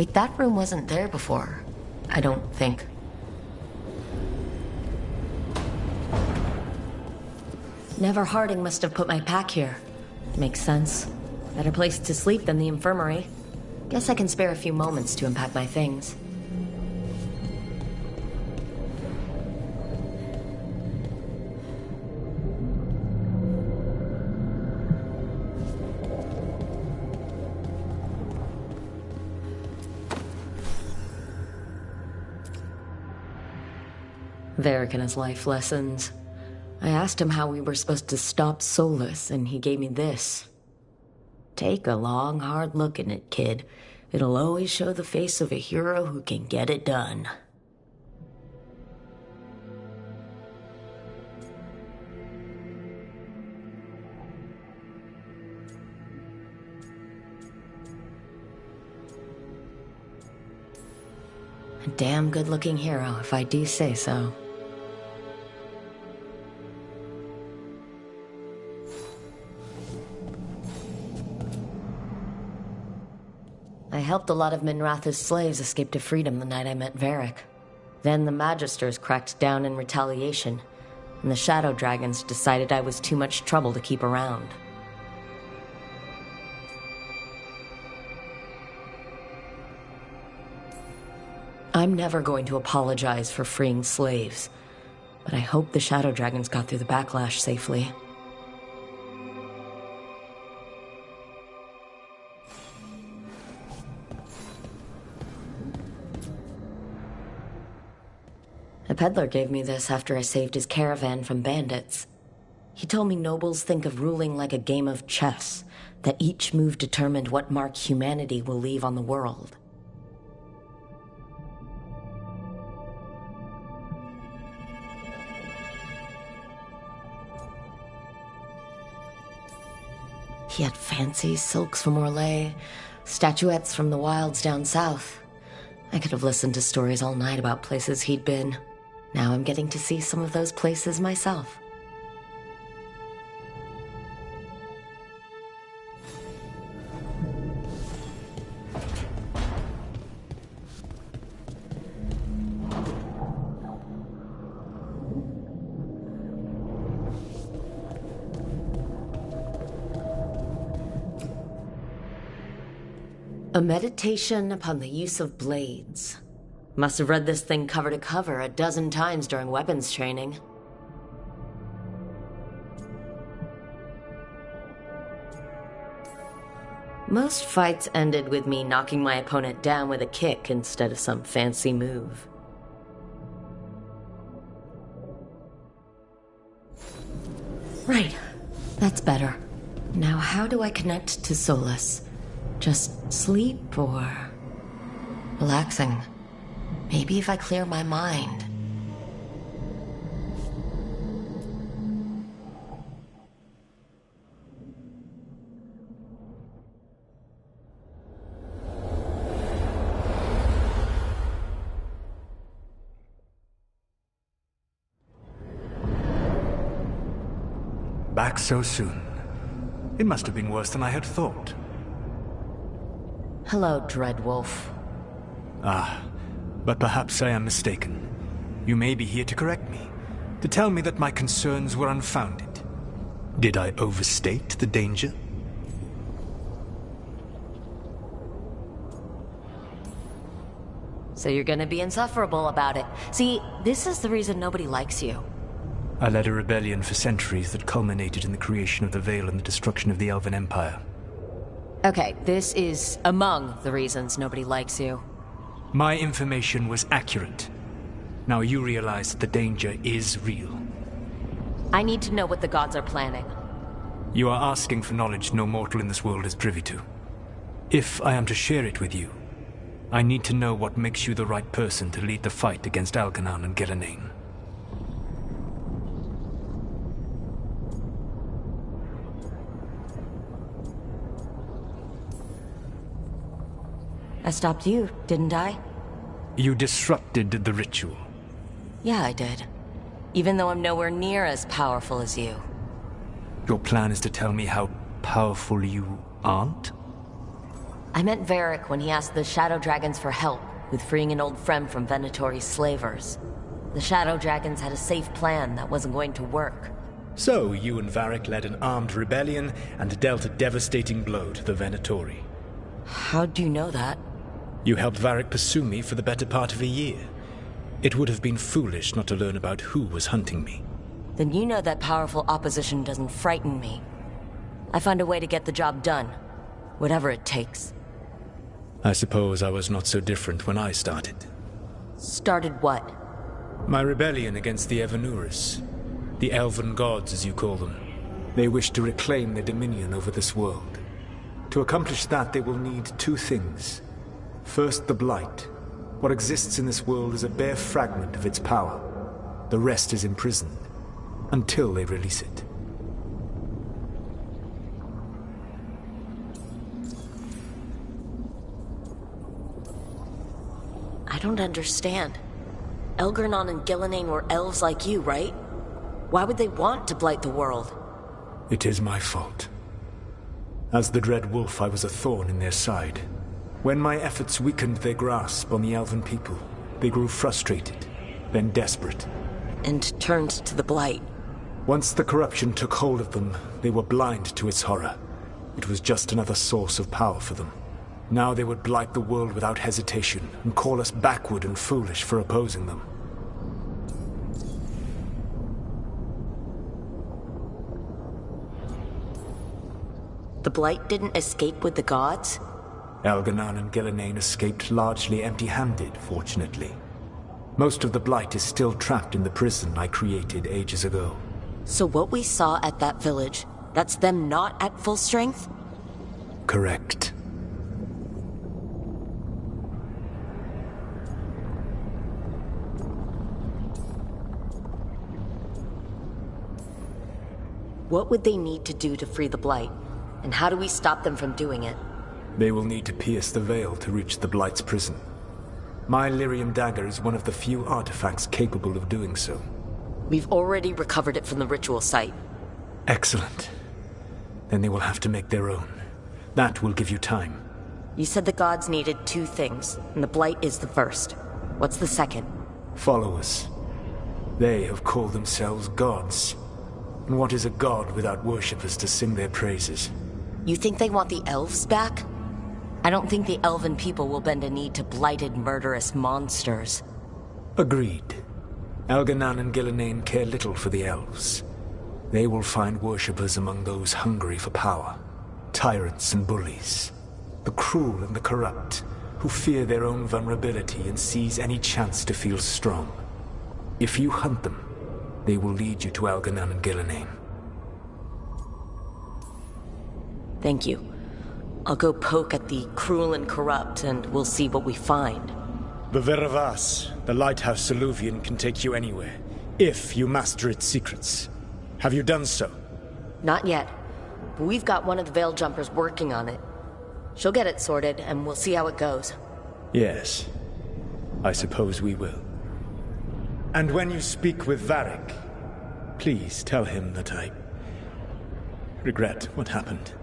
Speaker 3: Wait, that room wasn't there before. I don't think. Never Harding must have put my pack here. Makes sense. Better place to sleep than the infirmary. Guess I can spare a few moments to unpack my things. Varric and his life lessons. I asked him how we were supposed to stop Solus, and he gave me this. Take a long, hard look at it, kid. It'll always show the face of a hero who can get it done. A damn good-looking hero, if I do say so. I helped a lot of Minratha's slaves escape to freedom the night I met Varric. Then the Magisters cracked down in retaliation, and the Shadow Dragons decided I was too much trouble to keep around. I'm never going to apologize for freeing slaves, but I hope the Shadow Dragons got through the backlash safely. A peddler gave me this after I saved his caravan from bandits. He told me nobles think of ruling like a game of chess, that each move determined what mark humanity will leave on the world. He had fancy silks from Orlais, statuettes from the wilds down south. I could have listened to stories all night about places he'd been. Now I'm getting to see some of those places myself. A meditation upon the use of blades. Must have read this thing cover to cover a dozen times during weapons training. Most fights ended with me knocking my opponent down with a kick instead of some fancy move. Right, that's better. Now how do I connect to Solus? Just sleep or relaxing? Maybe if I clear my mind.
Speaker 17: Back so soon. It must have been worse than I had thought.
Speaker 3: Hello, Dreadwolf.
Speaker 17: Ah, but perhaps I am mistaken. You may be here to correct me, to tell me that my concerns were unfounded. Did I overstate the danger?
Speaker 3: So you're gonna be insufferable about it. See, this is the reason nobody likes you.
Speaker 17: I led a rebellion for centuries that culminated in the creation of the Veil and the destruction of the Elven Empire.
Speaker 3: Okay, this is among the reasons nobody likes you.
Speaker 17: My information was accurate. Now you realize that the danger is real.
Speaker 3: I need to know what the gods are planning.
Speaker 17: You are asking for knowledge no mortal in this world is privy to. If I am to share it with you, I need to know what makes you the right person to lead the fight against Algernon and Gelanein.
Speaker 3: I stopped you, didn't I?
Speaker 17: You disrupted the ritual.
Speaker 3: Yeah, I did. Even though I'm nowhere near as powerful as you.
Speaker 17: Your plan is to tell me how powerful you aren't?
Speaker 3: I met Varric when he asked the Shadow Dragons for help with freeing an old friend from Venatori's slavers. The Shadow Dragons had a safe plan that wasn't going to work.
Speaker 17: So, you and Varric led an armed rebellion and dealt a devastating blow to the Venatori.
Speaker 3: How'd you know that?
Speaker 17: You helped Varric pursue me for the better part of a year. It would have been foolish not to learn about who was hunting me.
Speaker 3: Then you know that powerful opposition doesn't frighten me. I find a way to get the job done, whatever it takes.
Speaker 17: I suppose I was not so different when I started.
Speaker 3: Started what?
Speaker 17: My rebellion against the Evanuris. The Elven Gods, as you call them. They wish to reclaim their dominion over this world. To accomplish that, they will need two things. First, the Blight. What exists in this world is a bare fragment of its power. The rest is imprisoned, until they release it.
Speaker 3: I don't understand. Elgernon and Gillenane were elves like you, right? Why would they want to blight the world?
Speaker 17: It is my fault. As the Dread Wolf, I was a thorn in their side. When my efforts weakened their grasp on the Elven people, they grew frustrated, then desperate.
Speaker 3: And turned to the Blight.
Speaker 17: Once the corruption took hold of them, they were blind to its horror. It was just another source of power for them. Now they would blight the world without hesitation, and call us backward and foolish for opposing them.
Speaker 3: The Blight didn't escape with the gods?
Speaker 17: Elgernon and Gillenane escaped largely empty-handed, fortunately. Most of the Blight is still trapped in the prison I created ages ago.
Speaker 3: So what we saw at that village, that's them not at full strength?
Speaker 17: Correct.
Speaker 3: What would they need to do to free the Blight? And how do we stop them from doing it?
Speaker 17: They will need to pierce the veil to reach the Blight's prison. My Lyrium dagger is one of the few artifacts capable of doing so.
Speaker 3: We've already recovered it from the ritual site.
Speaker 17: Excellent. Then they will have to make their own. That will give you time.
Speaker 3: You said the gods needed two things, and the Blight is the first. What's the second?
Speaker 17: Followers. They have called themselves gods. And what is a god without worshippers to sing their praises?
Speaker 3: You think they want the elves back? I don't think the elven people will bend a knee to blighted, murderous monsters.
Speaker 17: Agreed. Elgernon and Gillenane care little for the elves. They will find worshippers among those hungry for power. Tyrants and bullies. The cruel and the corrupt, who fear their own vulnerability and seize any chance to feel strong. If you hunt them, they will lead you to Elgernon and Gillenane.
Speaker 3: Thank you. I'll go poke at the cruel and corrupt, and we'll see what we find.
Speaker 17: The Veravas, the lighthouse Soluvian, can take you anywhere, if you master its secrets. Have you done so?
Speaker 3: Not yet, but we've got one of the Veil Jumpers working on it. She'll get it sorted, and we'll see how it goes.
Speaker 17: Yes, I suppose we will. And when you speak with Varric, please tell him that I regret what happened.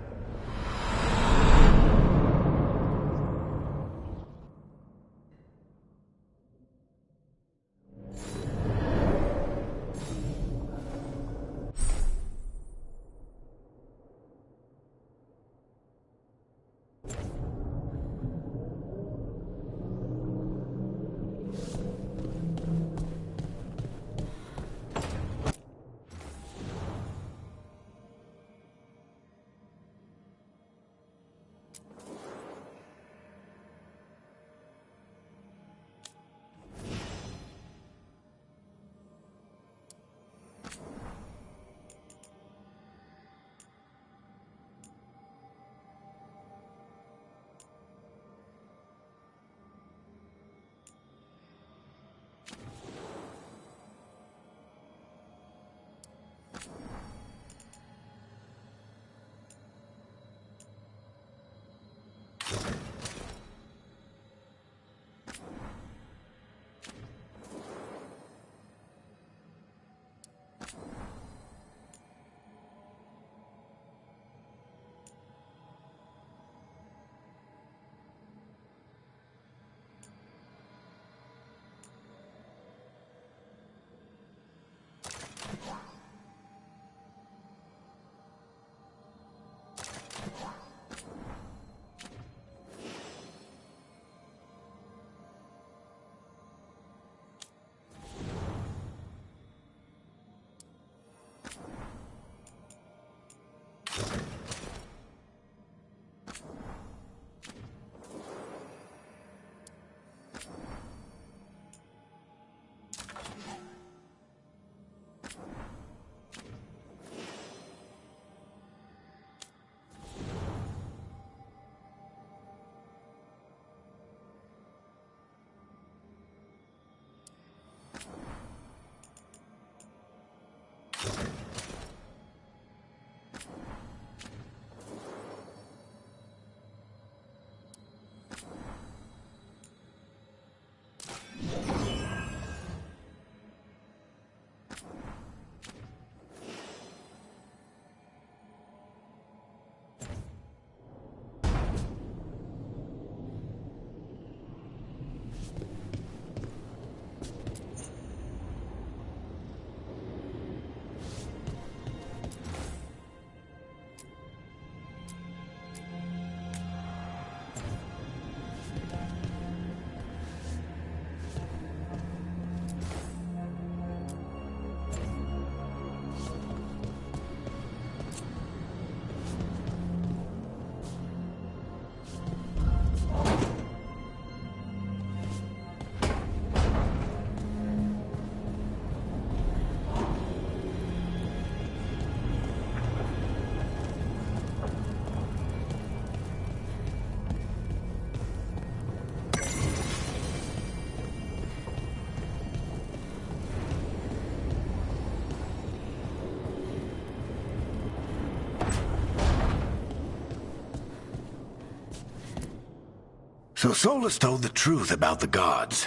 Speaker 11: So Solus told the truth about the gods.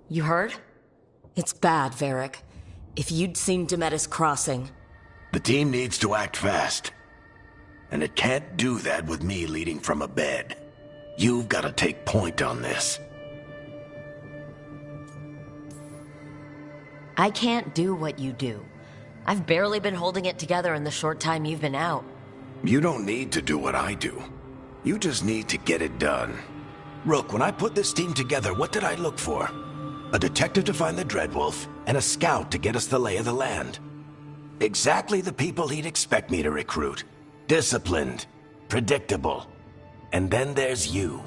Speaker 3: You heard? It's bad, Varric. If you'd seen Demetus Crossing...
Speaker 11: The team needs to act fast. And it can't do that with me leading from a bed. You've got to take point on this.
Speaker 3: I can't do what you do. I've barely been holding it together in the short time you've been out.
Speaker 11: You don't need to do what I do. You just need to get it done. Rook, when I put this team together, what did I look for? A detective to find the Dreadwolf, and a scout to get us the lay of the land. Exactly the people he'd expect me to recruit. Disciplined, predictable. And then there's you.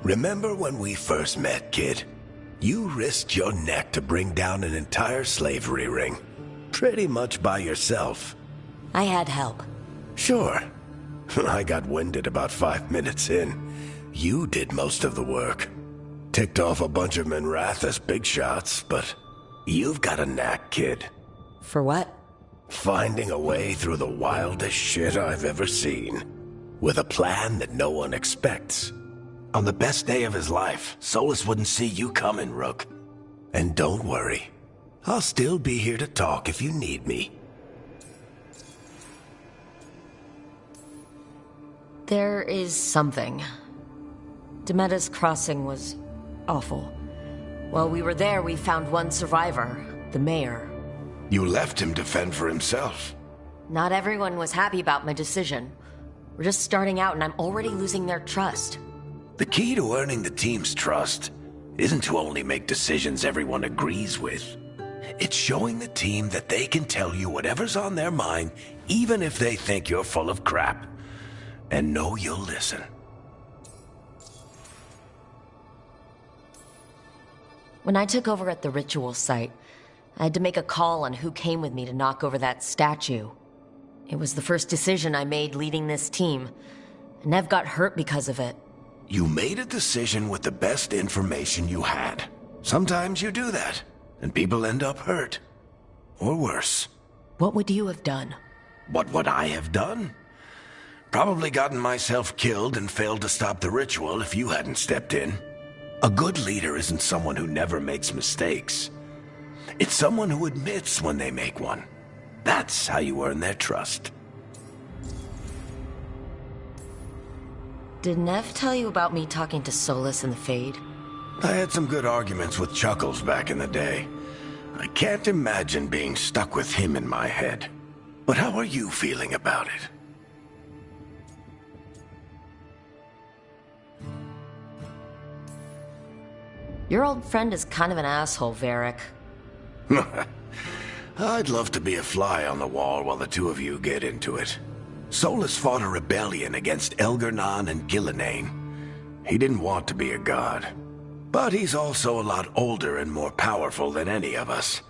Speaker 11: Remember when we first met, kid? You risked your neck to bring down an entire slavery ring. Pretty much by yourself.
Speaker 3: I had help.
Speaker 11: Sure. I got winded about 5 minutes in. You did most of the work. Ticked off a bunch of Minrathous big shots, but you've got a knack, kid.
Speaker 3: For what?
Speaker 11: Finding a way through the wildest shit I've ever seen. With a plan that no one expects. On the best day of his life, Solus wouldn't see you coming, Rook. And don't worry. I'll still be here to talk if you need me.
Speaker 3: There is something. Demetus Crossing was awful. While we were there, we found one survivor, the mayor.
Speaker 11: You left him to fend for himself.
Speaker 3: Not everyone was happy about my decision. We're just starting out and I'm already losing their trust.
Speaker 11: The key to earning the team's trust isn't to only make decisions everyone agrees with. It's showing the team that they can tell you whatever's on their mind, even if they think you're full of crap. And know you'll listen.
Speaker 3: When I took over at the ritual site, I had to make a call on who came with me to knock over that statue. It was the first decision I made leading this team. Nev got hurt because of it.
Speaker 11: You made a decision with the best information you had. Sometimes you do that, and people end up hurt. Or worse.
Speaker 3: What would you have done?
Speaker 11: What would I have done? Probably gotten myself killed and failed to stop the ritual if you hadn't stepped in. A good leader isn't someone who never makes mistakes. It's someone who admits when they make one. That's how you earn their trust.
Speaker 3: Did Nev tell you about me talking to Solus in the Fade?
Speaker 11: I had some good arguments with Chuckles back in the day. I can't imagine being stuck with him in my head. But how are you feeling about it?
Speaker 3: Your old friend is kind of an asshole, Varric.
Speaker 11: I'd love to be a fly on the wall while the two of you get into it. Solus fought a rebellion against Elgar'nan and Gillenane. He didn't want to be a god. But he's also a lot older and more powerful than any of us.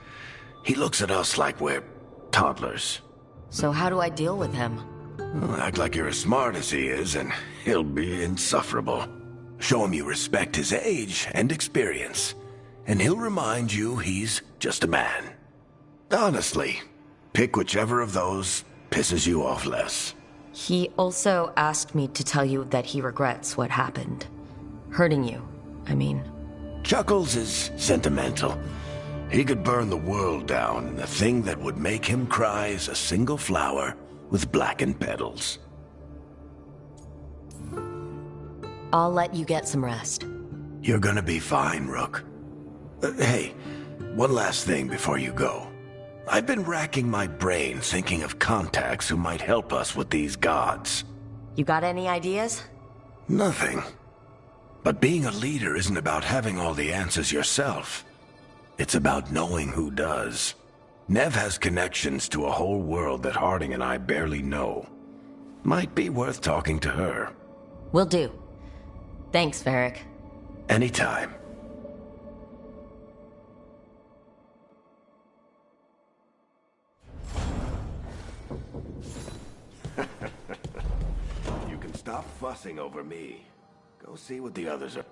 Speaker 11: He looks at us like we're toddlers.
Speaker 3: So how do I deal with him?
Speaker 11: Well, act like you're as smart as he is, and he'll be insufferable. Show him you respect his age and experience, and he'll remind you he's just a man. Honestly, pick whichever of those pisses you off less.
Speaker 3: He also asked me to tell you that he regrets what happened. Hurting you, I mean.
Speaker 11: Chuckles is sentimental. He could burn the world down, and the thing that would make him cry is a single flower with blackened petals.
Speaker 3: I'll let you get some rest.
Speaker 11: You're gonna be fine, Rook. Hey, one last thing before you go. I've been racking my brain thinking of contacts who might help us with these gods.
Speaker 3: You got any ideas?
Speaker 11: Nothing. But being a leader isn't about having all the answers yourself. It's about knowing who does. Nev has connections to a whole world that Harding and I barely know. Might be worth talking to her.
Speaker 3: Will do. Thanks, Varric.
Speaker 11: Anytime. You can stop fussing over me. Go see what the others are